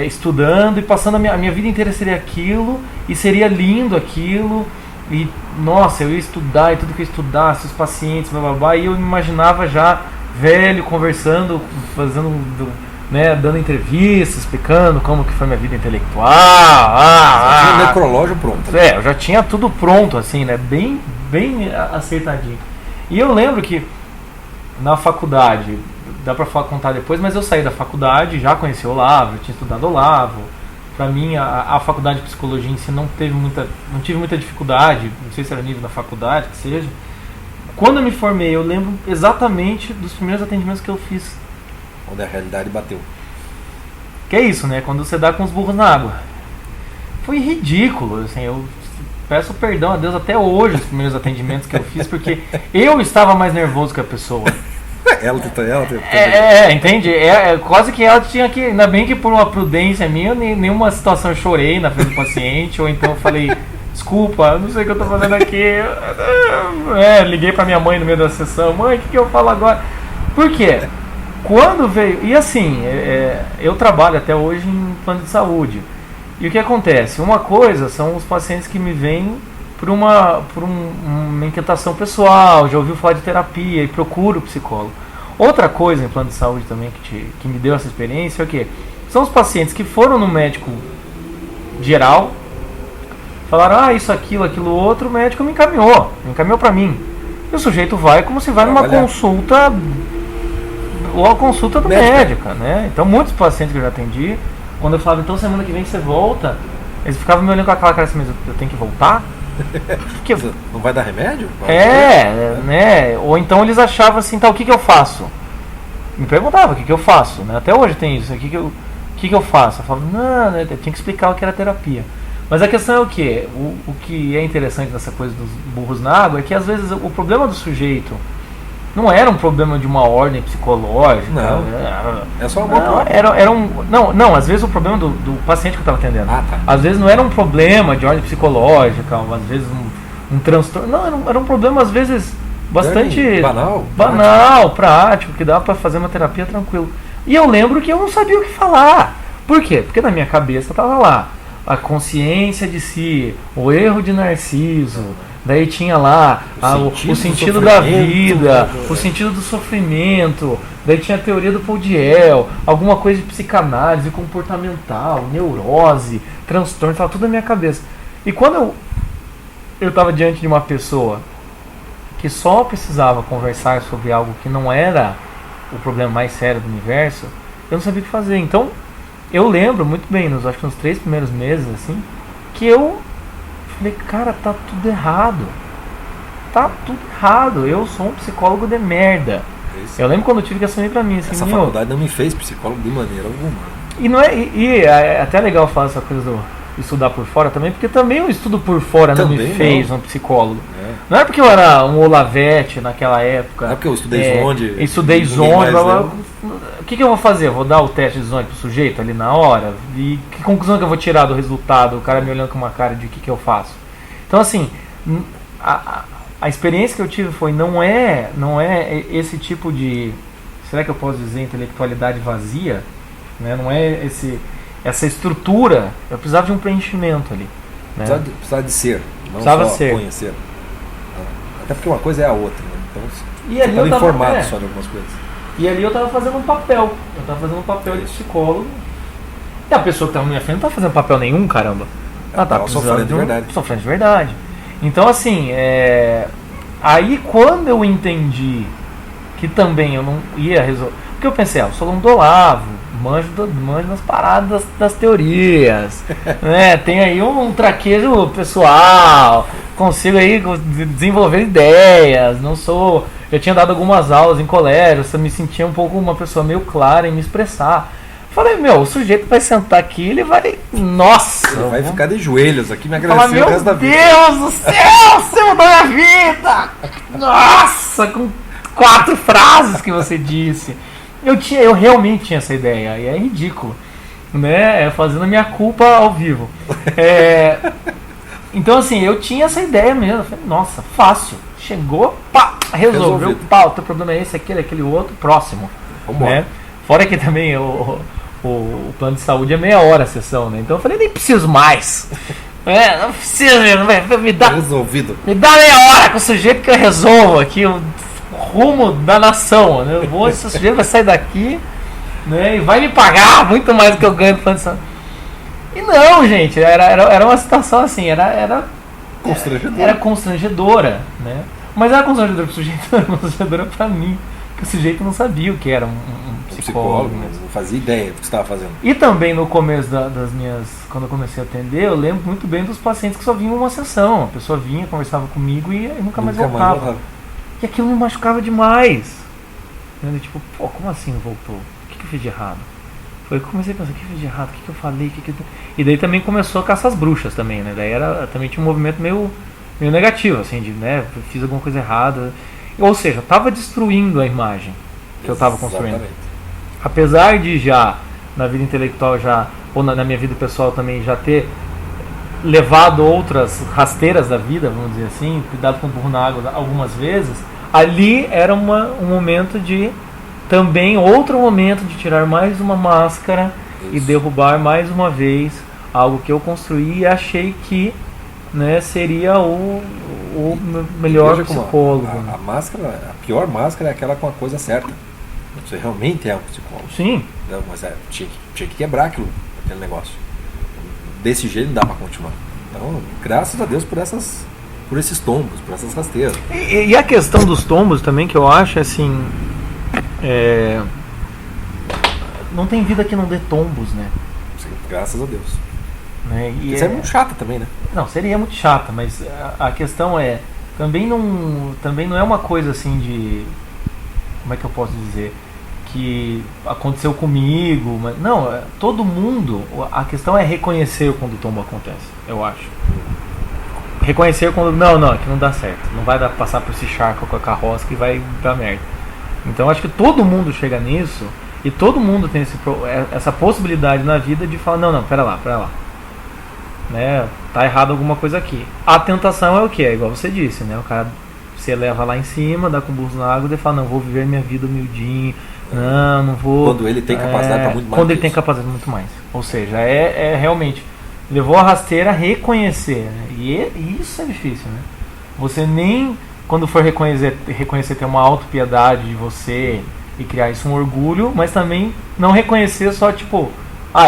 estudando e passando a minha vida inteira seria aquilo, e seria lindo aquilo, e nossa, eu ia estudar, e tudo que eu estudasse, os pacientes, blá, e eu imaginava já velho, conversando, né, dando entrevistas, explicando como que foi minha vida intelectual. Tinha o necrológio pronto. Eu já tinha tudo pronto, assim, né, bem acertadinho. E eu lembro que na faculdade, dá pra contar depois, mas eu saí da faculdade, já conheci o Olavo, eu tinha estudado Olavo. Pra mim, a faculdade de psicologia em si não tive muita dificuldade, não sei se era nível da faculdade, que seja. Quando eu me formei, eu lembro exatamente dos primeiros atendimentos que eu fiz onde a realidade bateu. Que é isso, né? Quando você dá com os burros na água. Foi ridículo, assim, eu peço perdão a Deus até hoje os primeiros atendimentos que eu fiz, porque eu estava mais nervoso que a pessoa. Ela entende? Quase que ela tinha que, ainda bem que por uma prudência minha, nenhuma situação eu chorei na frente do paciente, ou então eu falei, desculpa, não sei o que eu tô fazendo aqui. Liguei pra minha mãe no meio da sessão, mãe, o que eu falo agora? Por quê? Quando veio, e assim, eu trabalho até hoje em plano de saúde, e o que acontece? Uma coisa são os pacientes que me vêm por uma inquietação pessoal, já ouviu falar de terapia e procura o psicólogo. Outra coisa em plano de saúde também que me deu essa experiência é o quê? São os pacientes que foram no médico geral, falaram, isso, aquilo, outro, o médico me encaminhou pra mim. E o sujeito vai como se vai numa consulta, ou a consulta do médica, né? Então muitos pacientes que eu já atendi, quando eu falava, então semana que vem você volta, eles ficavam me olhando com aquela cara assim, mas eu tenho que voltar? Que não vai dar remédio? Né? Ou então eles achavam assim, o que eu faço? Me perguntava o que eu faço, né? Até hoje tem isso, o que eu faço? Eu falava, não, eu tinha que explicar o que era terapia. Mas a questão é o quê? O que é interessante nessa coisa dos burros na água é que às vezes o problema do sujeito não era um problema de uma ordem psicológica. Não, é só uma não, às vezes o problema do paciente que eu estava atendendo. Tá. Às vezes não era um problema de ordem psicológica, às vezes um transtorno. Não, era um problema às vezes bastante banal, prático, que dava para fazer uma terapia tranquilo. E eu lembro que eu não sabia o que falar. Por quê? Porque na minha cabeça estava lá a consciência de si, o erro de Narciso. Daí tinha lá o sentido da vida, o sentido do sofrimento. Daí tinha a teoria do Paul Diel, alguma coisa de psicanálise comportamental, neurose, transtorno, estava tudo na minha cabeça. E quando eu estava diante de uma pessoa que só precisava conversar sobre algo que não era o problema mais sério do universo, eu não sabia o que fazer. Então, eu lembro muito bem, acho que nos 3 primeiros meses, assim, que eu falei, cara, tá tudo errado. Eu sou um psicólogo de merda. Eu lembro quando eu tive que assumir pra mim. Assim, essa faculdade não me fez psicólogo de maneira alguma. E é até legal falar essa coisa do estudar por fora também, porque também o estudo por fora não me fez um psicólogo. Não é porque eu era um Olavete naquela época. Não é porque eu estudei zonde. Estudei zonde. O que eu vou fazer? Vou dar o teste de zonde pro sujeito ali na hora? E que conclusão que eu vou tirar do resultado? O cara me olhando com uma cara de o que eu faço? Então, assim, a experiência que eu tive foi, não é esse tipo de, será que eu posso dizer, intelectualidade vazia? Né? Não é essa estrutura. Eu precisava de um preenchimento ali. Né? Precisava de ser, não precisava só conhecer. Até porque uma coisa é a outra. Né? Então, você estava informado só de algumas coisas. E ali eu estava fazendo um papel. Eu estava fazendo um papel de psicólogo. E a pessoa que estava na minha frente não estava fazendo papel nenhum, caramba. Ela estava sofrendo de verdade. Sofrendo de verdade. Então, assim, aí quando eu entendi que também eu não ia resolver. Porque eu pensei, eu sou um dolavo, manjo nas paradas das teorias. Né? Tem aí um traquejo pessoal, consigo aí desenvolver ideias, não sou. Eu tinha dado algumas aulas em colégio, eu me sentia um pouco uma pessoa meio clara em me expressar. Falei, o sujeito vai sentar aqui, ele vai. Nossa! Ele vai ficar de joelhos aqui me agradecer o resto da vida. Meu Deus do céu, você mudou minha vida! Nossa, com 4 frases que você disse. Eu realmente tinha essa ideia, e é ridículo, né? Fazendo a minha culpa ao vivo. Então, assim, eu tinha essa ideia mesmo. Eu falei, nossa, fácil. Chegou, pá, resolveu. Pá, o teu problema é esse, aquele outro, próximo. Né? Fora que também o plano de saúde é meia hora a sessão, né? Então eu falei, nem preciso mais. Não precisa, me dá. Resolvido. Me dá meia hora com o sujeito que eu resolvo aqui o rumo da nação. Né? Esse sujeito vai sair daqui, né? E vai me pagar muito mais do que eu ganho no plano de saúde. E não, gente, era uma situação assim, era constrangedora, né? Mas era constrangedora pro sujeito, era constrangedora pra mim, porque o sujeito não sabia o que era um psicólogo. Não fazia ideia do que estava fazendo. E também no começo das minhas, quando eu comecei a atender, eu lembro muito bem dos pacientes que só vinham uma sessão. A pessoa vinha, conversava comigo e nunca mais voltava. E aquilo me machucava demais. Tipo, como assim voltou? O que eu fiz de errado? Comecei a pensar, o que eu fiz de errado? O que eu falei? E daí também começou a caçar as bruxas também, né? Daí também tinha um movimento meio negativo, assim, de, né, fiz alguma coisa errada. Ou seja, estava destruindo a imagem que eu estava construindo. Apesar de já, na vida intelectual ou na minha vida pessoal também, já ter levado outras rasteiras da vida, vamos dizer assim, cuidado com o burro na água algumas vezes, ali era um momento de, também outro momento de tirar mais uma máscara e derrubar mais uma vez algo que eu construí e achei que, né, seria o melhor psicólogo. A máscara, a pior máscara é aquela com a coisa certa. Você realmente é um psicólogo. Sim. Não, mas tinha que quebrar aquele negócio. Desse jeito não dá pra continuar. Então, graças a Deus por esses tombos, por essas rasteiras. E a questão dos tombos também, que eu acho assim, não tem vida que não dê tombos, né? Sim, graças a Deus. Né? Isso é muito chata também, né? Não, seria muito chata, mas a questão também não é uma coisa assim de, como é que eu posso dizer, que aconteceu comigo, mas não, todo mundo, a questão é reconhecer quando o tombo acontece, eu acho. Reconhecer quando, não, que não dá certo, não vai dar pra passar por esse charco com a carroça que vai dar merda. Então acho que todo mundo chega nisso e todo mundo tem essa possibilidade na vida de falar, não, pera lá. Né, tá errado alguma coisa aqui. A tentação é o que? É igual você disse, né? O cara se eleva lá em cima, dá com o burro na água e fala, não, vou viver minha vida humildinho, não vou. Quando ele tem capacidade para muito mais. Quando ele tem capacidade muito mais. Ou seja, realmente levou a rasteira a reconhecer, né? E isso é difícil, né? Você nem quando for reconhecer ter uma autopiedade de você e criar isso um orgulho, mas também não reconhecer só tipo,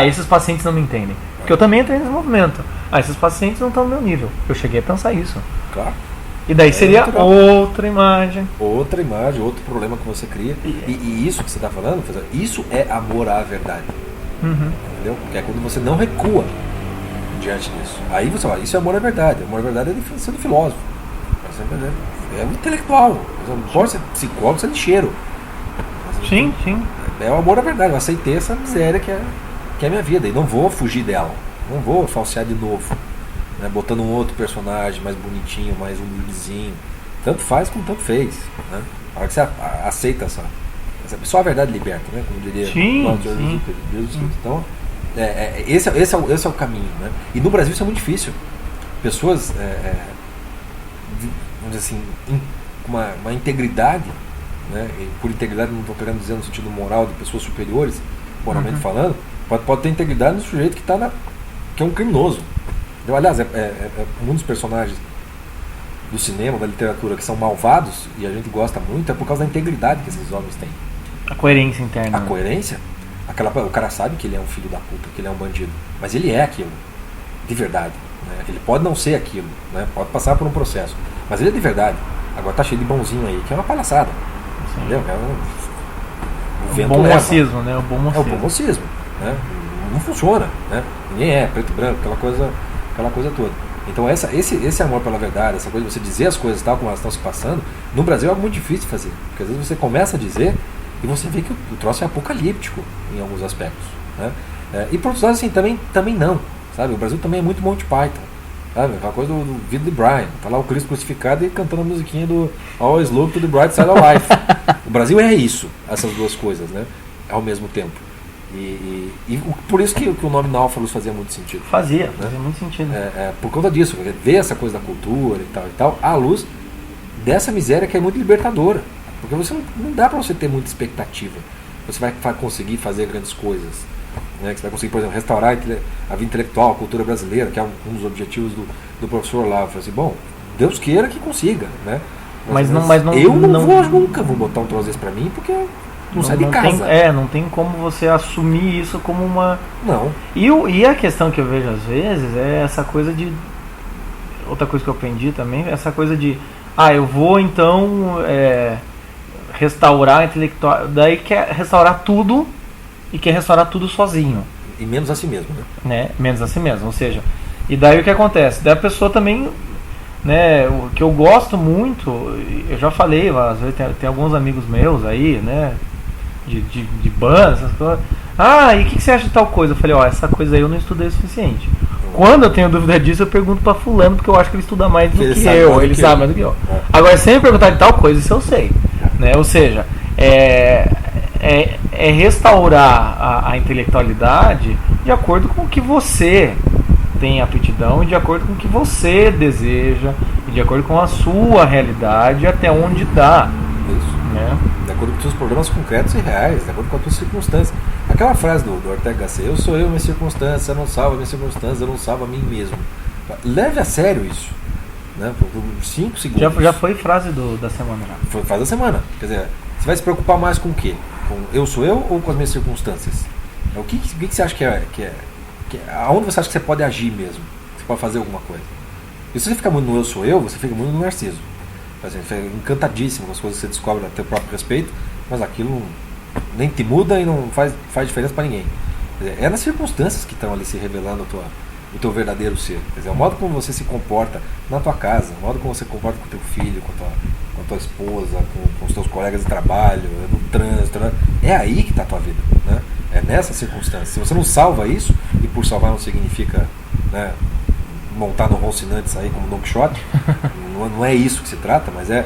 esses pacientes não me entendem. Porque eu também entrei nesse movimento. Esses pacientes não estão no meu nível. Eu cheguei a pensar isso. Claro. E daí seria outra imagem. Outro problema que você cria. E isso que você está falando, isso é amor à verdade. Uhum. Entendeu? Porque é quando você não recua diante disso. Aí você fala, isso é amor à verdade. Amor à verdade é a diferença do filósofo. É o intelectual. Você não pode ser psicólogo, você é lixeiro. Sim. É o amor à verdade. Eu aceitei essa miséria que é a minha vida. E não vou fugir dela. Não vou falsear de novo. Né, botando um outro personagem mais bonitinho, mais humildezinho. Tanto faz como tanto fez. Né? A hora que você aceita só a verdade liberta, né? Como diria Jesus. Então, esse é o caminho. Né? E no Brasil isso é muito difícil. Pessoas, vamos dizer assim, uma integridade, né? E por integridade não estou querendo dizer no sentido moral de pessoas superiores, moralmente falando, pode ter integridade no sujeito que é um criminoso. Aliás, um dos personagens do cinema, da literatura, que são malvados, e a gente gosta muito, é por causa da integridade que esses homens têm. A coerência interna. A coerência, o cara sabe que ele é um filho da puta, que ele é um bandido, mas ele é aquilo, de verdade. Né? Ele pode não ser aquilo, né? Pode passar por um processo, mas ele é de verdade. Agora tá cheio de bonzinho aí, que é uma palhaçada. Sim. Entendeu? O bom mocismo, né? O bom mocismo. Né? Não funciona, né? Ninguém é preto e branco, aquela coisa toda. Então esse amor pela verdade, essa coisa de você dizer as coisas tal como elas estão se passando, no Brasil é algo muito difícil de fazer. Porque às vezes você começa a dizer e você vê que o troço é apocalíptico em alguns aspectos. Né? E por outros lados, assim, também não. Sabe? O Brasil também é muito Monty Python. Sabe? Aquela coisa do Vida de Brian. Tá lá o Cristo crucificado e cantando a musiquinha do Always Look to the Bright Side of Life. O Brasil é isso, essas duas coisas, né? Ao mesmo tempo. E por isso que o nome Náufragos fazia muito sentido. Fazia muito sentido. Por conta disso, ver essa coisa da cultura e tal, à luz dessa miséria que é muito libertadora. Porque você não dá para você ter muita expectativa. Você vai conseguir fazer grandes coisas. Né? Que você vai conseguir, por exemplo, restaurar a vida intelectual, a cultura brasileira, que é um dos objetivos do professor lá. Eu falei assim, bom, Deus queira que consiga. Né? Mas eu nunca vou botar um troço desse para mim, porque não sai de casa. Não tem como você assumir isso como uma... Não. E a questão que eu vejo às vezes é essa coisa de... Outra coisa que eu aprendi também, essa coisa de... eu vou então restaurar intelectual... Daí quer restaurar tudo e quer restaurar tudo sozinho. E menos a si mesmo, né? Menos a si mesmo, ou seja... E daí o que acontece? Daí a pessoa também... Né, o que eu gosto muito, eu já falei, às vezes tem alguns amigos meus aí, né? de banda, essas coisas. E o que você acha de tal coisa? Eu falei, essa coisa aí eu não estudei o suficiente. Quando eu tenho dúvida disso, eu pergunto pra fulano, porque eu acho que ele estuda mais do que eu, ele sabe mais do que eu. Agora, se ele perguntar de tal coisa, isso eu sei. Né? Ou seja, é restaurar a intelectualidade de acordo com o que você tem aptidão, e de acordo com o que você deseja, e de acordo com a sua realidade, até onde dá. Isso. Né? De acordo com os seus problemas concretos e reais, de acordo com as suas circunstâncias. Aquela frase do Ortega Gasset, eu sou eu, minhas circunstâncias, eu não salvo as minhas circunstâncias, eu não salvo a mim mesmo. Leve a sério isso. Né? Por 5 segundos. Já foi frase da semana. Foi frase da semana. Quer dizer, você vai se preocupar mais com o quê? Com eu sou eu ou com as minhas circunstâncias? O que você acha que é? Aonde você acha que você pode agir mesmo? Você pode fazer alguma coisa? E se você ficar muito no eu sou eu, você fica muito no narciso. Você fica encantadíssimo com as coisas que você descobre a teu próprio respeito, mas aquilo nem te muda e não faz diferença para ninguém. Quer dizer, é nas circunstâncias que estão ali se revelando o teu verdadeiro ser. Quer dizer, o modo como você se comporta na tua casa, o modo como você se comporta com teu filho, com a tua esposa, com os teus colegas de trabalho, no trânsito, né? É aí que está a tua vida, né? É nessa circunstância. Se você não salva isso, e por salvar não significa, né, montar no Rocinante sair como Don Quixote, não é isso que se trata, mas é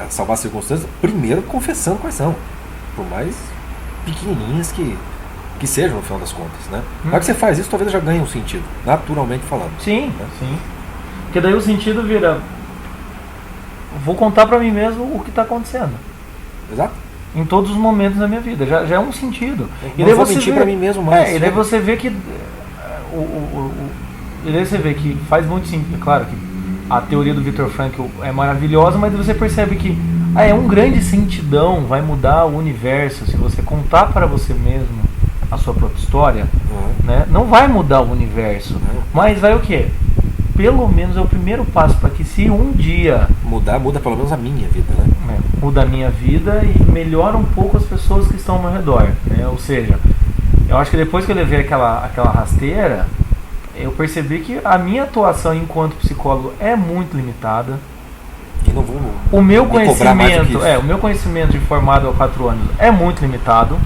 salvar as circunstâncias, primeiro confessando quais são, por mais pequenininhas que sejam no final das contas, né? Na hora que você faz isso, tua vida já ganha um sentido, naturalmente falando. Sim, né? Sim. Porque daí o sentido vira, vou contar pra mim mesmo o que está acontecendo. Exato. Em todos os momentos da minha vida, já é um sentido. E daí você mentir pra mim mesmo mais. E daí você vê que e daí você vê que faz muito sentido. É claro que a teoria do Viktor Frankl é maravilhosa, mas você percebe que é um grande sentidão, vai mudar o universo. Se você contar para você mesmo a sua própria história, né, não vai mudar o universo, mas vai o quê? Pelo menos é o primeiro passo para que, se um dia muda pelo menos a minha vida, né? Muda a minha vida e melhora um pouco as pessoas que estão ao meu redor, né? Ou seja, eu acho que depois que eu levei aquela rasteira, eu percebi que a minha atuação enquanto psicólogo é muito limitada. E não vou o meu conhecimento de formado há 4 anos é muito limitado.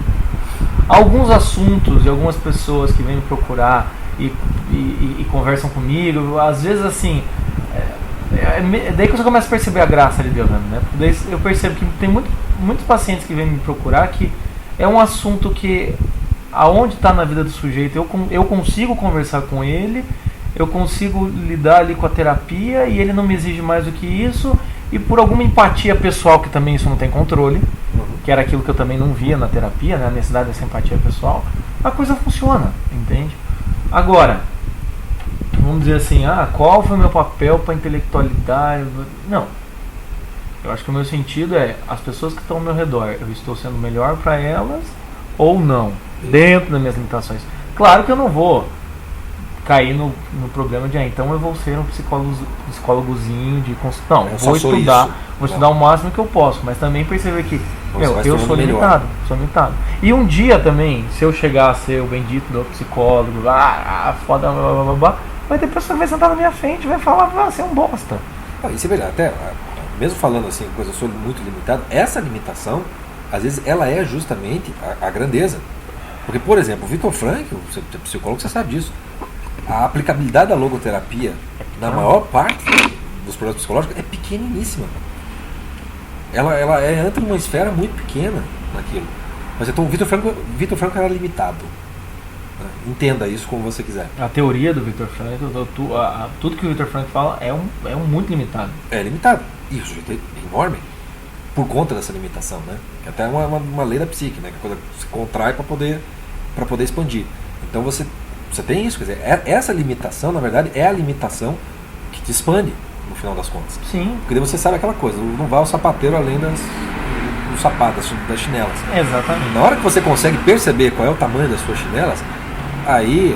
Alguns assuntos e algumas pessoas que vêm me procurar e conversam comigo, às vezes assim, daí que você começa a perceber a graça de Deus, né? Daí eu percebo que tem muitos pacientes que vêm me procurar que é um assunto que, aonde está na vida do sujeito, eu consigo conversar com ele, eu consigo lidar ali com a terapia e ele não me exige mais do que isso, e por alguma empatia pessoal, que também isso não tem controle, que era aquilo que eu também não via na terapia, né? A necessidade dessa empatia pessoal, a coisa funciona, entende? Agora, vamos dizer assim, qual foi o meu papel para a intelectualidade? Não. Eu acho que o meu sentido é, as pessoas que estão ao meu redor, eu estou sendo melhor para elas ou não, dentro das minhas limitações. Claro que eu não vou cair no problema de, então eu vou ser um psicólogozinho de construção. Não, vou estudar o máximo que eu posso, mas também perceber que eu sou limitado, E um dia também, se eu chegar a ser o bendito do psicólogo, foda, blá, blá, blá, vai ter pessoa que vai sentar na minha frente e vai falar, você é um bosta. E você veja, até mesmo falando assim, coisa, eu sou muito limitado, essa limitação, às vezes, ela é justamente a grandeza. Porque, por exemplo, o Viktor Frankl, você é psicólogo, você sabe disso. A aplicabilidade da logoterapia, na maior parte dos problemas psicológicos, é pequeniníssima. Ela entra numa esfera muito pequena naquilo. Mas então o Viktor Frankl era limitado. Entenda isso como você quiser. A teoria do Viktor Frankl, tudo que o Viktor Frankl fala é muito limitado. É limitado. E o sujeito é enorme por conta dessa limitação, né? Que até é uma lei da psique, né? Que a coisa se contrai para poder expandir. Então você tem isso, quer dizer, essa limitação, na verdade, é a limitação que te expande, no final das contas. Sim. Porque daí você sabe aquela coisa, não vai o sapateiro além dos sapatos, das chinelas. Exatamente. Na hora que você consegue perceber qual é o tamanho das suas chinelas, aí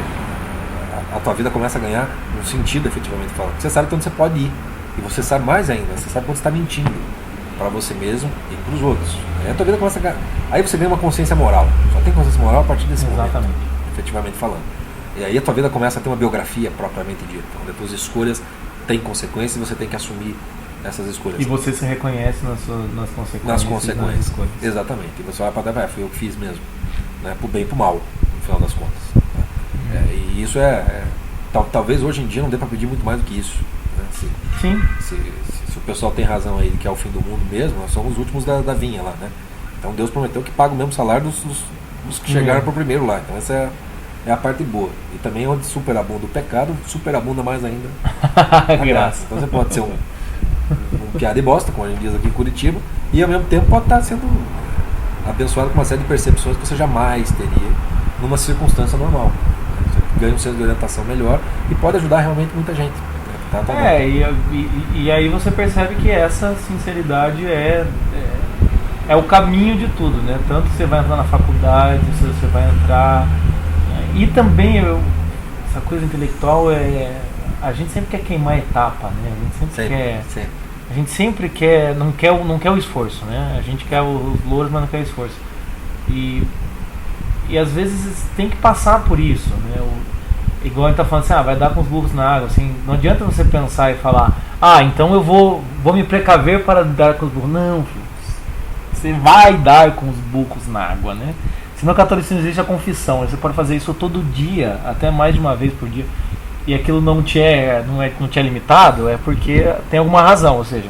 a tua vida começa a ganhar um sentido, efetivamente falando. Você sabe onde você pode ir. E você sabe mais ainda, você sabe quando você está mentindo para você mesmo e para os outros. Aí a tua vida começa a ganhar. Aí você ganha uma consciência moral. Só tem consciência moral a partir desse momento, efetivamente falando. E aí a tua vida começa a ter uma biografia propriamente dita, onde as tuas escolhas têm consequências e você tem que assumir essas escolhas. E você se reconhece nas consequências. Nas consequências, exatamente. E você vai para trás, foi eu que fiz mesmo, né? Pro bem e pro mal, no final das contas. Né? E isso talvez hoje em dia não dê para pedir muito mais do que isso. Né? Sim. Se o pessoal tem razão aí que é o fim do mundo mesmo, nós somos os últimos da vinha lá, né? Então Deus prometeu que paga o mesmo salário dos que chegaram pro primeiro lá. Então essa é a parte boa. E também onde superabunda o pecado, superabunda mais ainda a graça. Então você pode ser um piada e bosta, como a gente diz aqui em Curitiba, e ao mesmo tempo pode estar sendo abençoado com uma série de percepções que você jamais teria numa circunstância normal. Você ganha um senso de orientação melhor e pode ajudar realmente muita gente. E aí você percebe que essa sinceridade é o caminho de tudo, né? Tanto você vai entrar na faculdade, você vai entrar... E também essa coisa intelectual a gente sempre quer queimar etapa, né? A gente sempre quer, não quer o esforço, né? A gente quer os louros, mas não quer o esforço. E às vezes tem que passar por isso, né? Igual a gente tá falando assim, vai dar com os burros na água, assim, não adianta você pensar e falar, então eu vou me precaver para dar com os burros. Não, filho, você vai dar com os burros na água, né? Se no catolicismo existe a confissão, você pode fazer isso todo dia, até mais de uma vez por dia, e aquilo não te é limitado, é porque tem alguma razão, ou seja,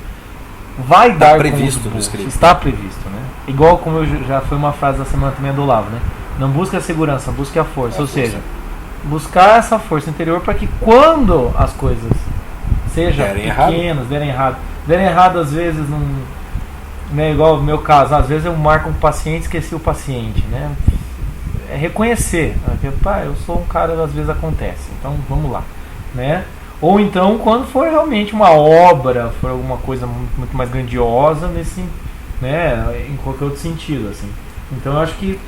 vai dar previsto com os no escrito. Está previsto, né? Igual como já foi uma frase da semana também do Olavo, né? Não busque a segurança, busque a força, seja, buscar essa força interior para que quando as coisas sejam pequenas, derem errado às vezes né, igual no meu caso, às vezes eu marco um paciente e esqueci o paciente, né? É reconhecer, eu sou um cara, às vezes acontece, então vamos lá, né? Ou então quando for realmente uma obra, for alguma coisa muito mais grandiosa nesse, né, em qualquer outro sentido, assim. Então eu acho que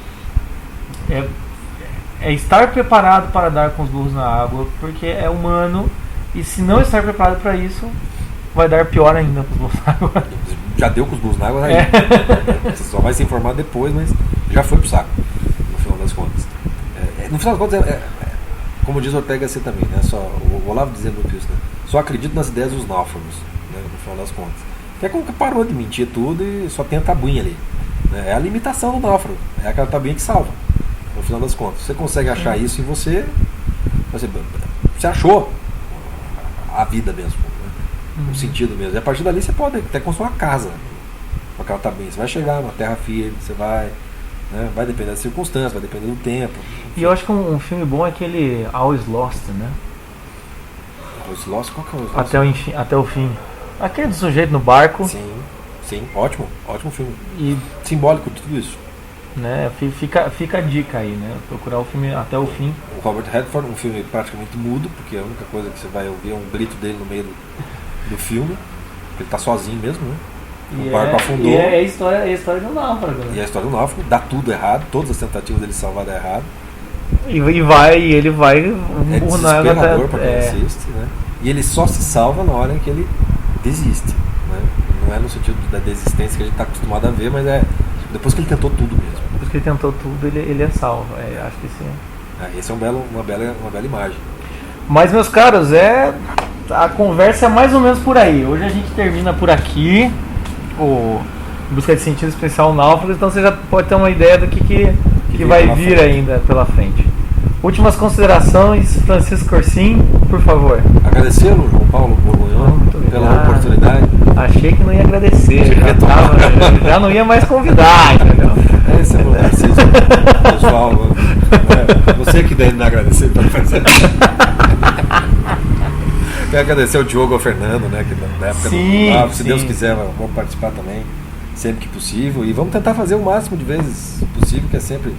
é estar preparado para dar com os burros na água, porque é humano, e se não estar preparado para isso, vai dar pior ainda com os burros na água. Já deu com os burros na água aí. Você só vai se informar depois, mas já foi pro saco, no final das contas. No final das contas, como diz Ortega C também, né? O Olavo dizendo muito isso, né? Só acredito nas ideias dos náufragos, né? No final das contas. Que é como que parou de mentir tudo e só tem a tabuinha ali. Né? É a limitação do náufrago, é aquela tabuinha que salva. No final das contas, você consegue achar isso em você achou a vida mesmo, né? O sentido mesmo. E a partir dali você pode até construir uma casa com aquela tabuinha. Você vai chegar numa terra firme, você vai, né? Vai depender das circunstâncias, vai depender do tempo. E eu acho que um filme bom é aquele Always Lost, né? Always Lost? Qual que é o Always Lost? Até o fim. Aquele do sujeito no barco. Sim, ótimo filme. E simbólico de tudo isso. Né? Fica a dica aí, né? Procurar o filme até o fim. O Robert Redford, um filme praticamente mudo, porque a única coisa que você vai ouvir é um grito dele no meio do filme. Ele tá sozinho mesmo, né? O barco afundou. E é a história do náufrago. Né? E a história do náufrago, dá tudo errado, todas as tentativas dele salvar dá errado. E ele vai é desesperador para quem assiste, né? E ele só se salva na hora em que ele desiste, né? Não é no sentido da desistência que a gente está acostumado a ver, mas é depois que ele tentou tudo mesmo. Depois que ele tentou tudo, ele é salvo. Acho que sim. Esse é uma bela imagem. Mas, meus caros, a conversa é mais ou menos por aí. Hoje a gente termina por aqui o Busca de Sentido Especial Náufrago, então você já pode ter uma ideia do que vai vir ainda pela frente. Últimas considerações, Francisco Corsim, por favor. Agradecê-lo, João Paulo Borgonhão, pela oportunidade. Achei que não ia agradecer, já não ia mais convidar, entendeu? Esse é o Francisco, pessoal. Você que deve me agradecer pelo fazer. Quero agradecer ao Diogo e ao Fernando, né? Que na época não, se Deus quiser, vamos participar também, sempre que possível. E vamos tentar fazer o máximo de vezes possível, que é sempre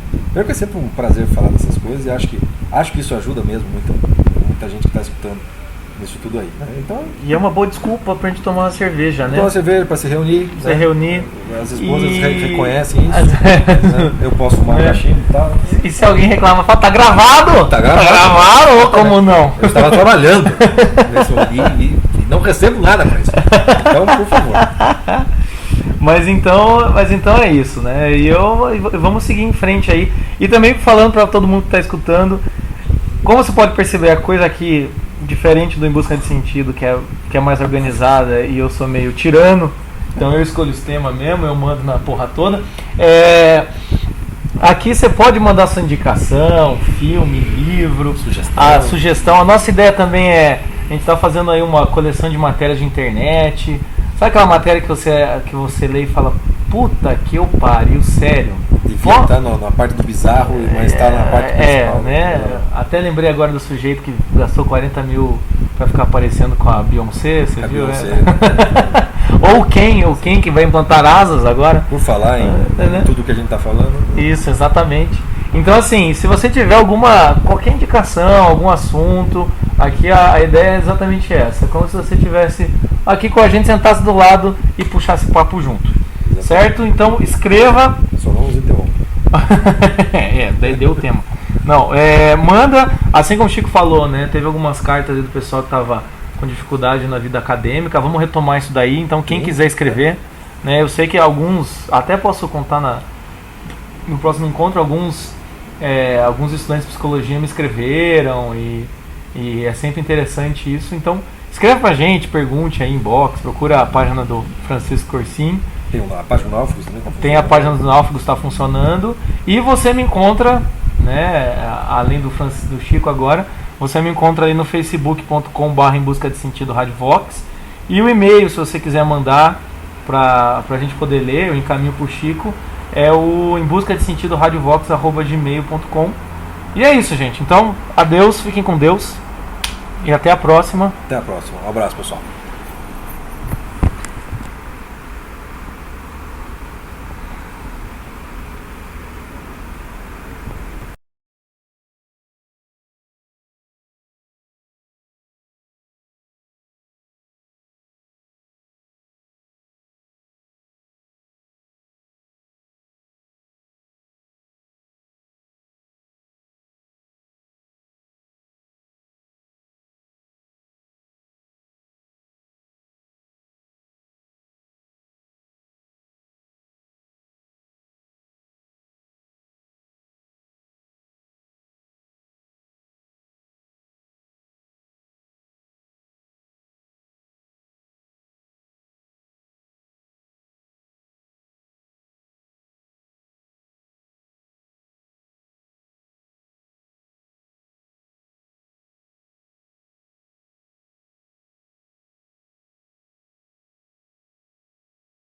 um prazer falar dessas coisas. E acho que isso ajuda mesmo muita gente que está escutando isso tudo aí. Né? Então, e é uma boa desculpa pra gente tomar uma cerveja, né? Tomar uma cerveja para se reunir. As esposas reconhecem isso. Né? Eu posso fumar cachimbo e tal. E se alguém reclama, fala, tá gravado? Tá gravado? Tá gravado ou como não? Eu estava trabalhando e não recebo nada pra isso. Então, por favor. Mas então é isso, né? E vamos seguir em frente aí. E também falando para todo mundo que está escutando, como você pode perceber, a coisa aqui diferente do Em Busca de Sentido, que é mais organizada, e eu sou meio tirano, então eu escolho os temas mesmo, eu mando na porra toda. Aqui você pode mandar sua indicação, filme, livro, sugestão. A nossa ideia também a gente está fazendo aí uma coleção de matérias de internet. Sabe aquela matéria que você lê e fala, puta que eu pariu, sério? Devia estar na parte do bizarro, mas está na parte principal. Até lembrei agora do sujeito que gastou 40 mil pra ficar aparecendo com a Beyoncé, você viu? Beyoncé, Ou quem que vai implantar asas agora. Por falar em tudo que a gente está falando. Isso, exatamente. Então assim, se você tiver qualquer indicação, algum assunto, aqui a ideia é exatamente essa. Como se você estivesse aqui com a gente, sentasse do lado e puxasse papo junto. Exatamente. Certo? Então escreva. Só não nos interrompa. Daí deu o tema. Não, manda, assim como o Chico falou, né? Teve algumas cartas aí do pessoal que estava com dificuldade na vida acadêmica. Vamos retomar isso daí. Então quem quiser escrever, né? Eu sei que alguns, até posso contar no próximo encontro, alguns estudantes de psicologia me escreveram e é sempre interessante isso. Então escreva pra gente, pergunte aí, inbox, procura a página do Francisco Corsim. Tem a página do Náufragos também? Tem a página do Náufragos, está funcionando. E você me encontra, né, além do Chico agora, você me encontra ali no facebook.com/em busca de sentido Rádio Vox. E o e-mail, se você quiser mandar para a gente poder ler, eu encaminho para o Chico, é o em busca de sentido radiovox@gmail.com. E é isso, gente. Então, adeus, fiquem com Deus e até a próxima. Até a próxima. Um abraço, pessoal.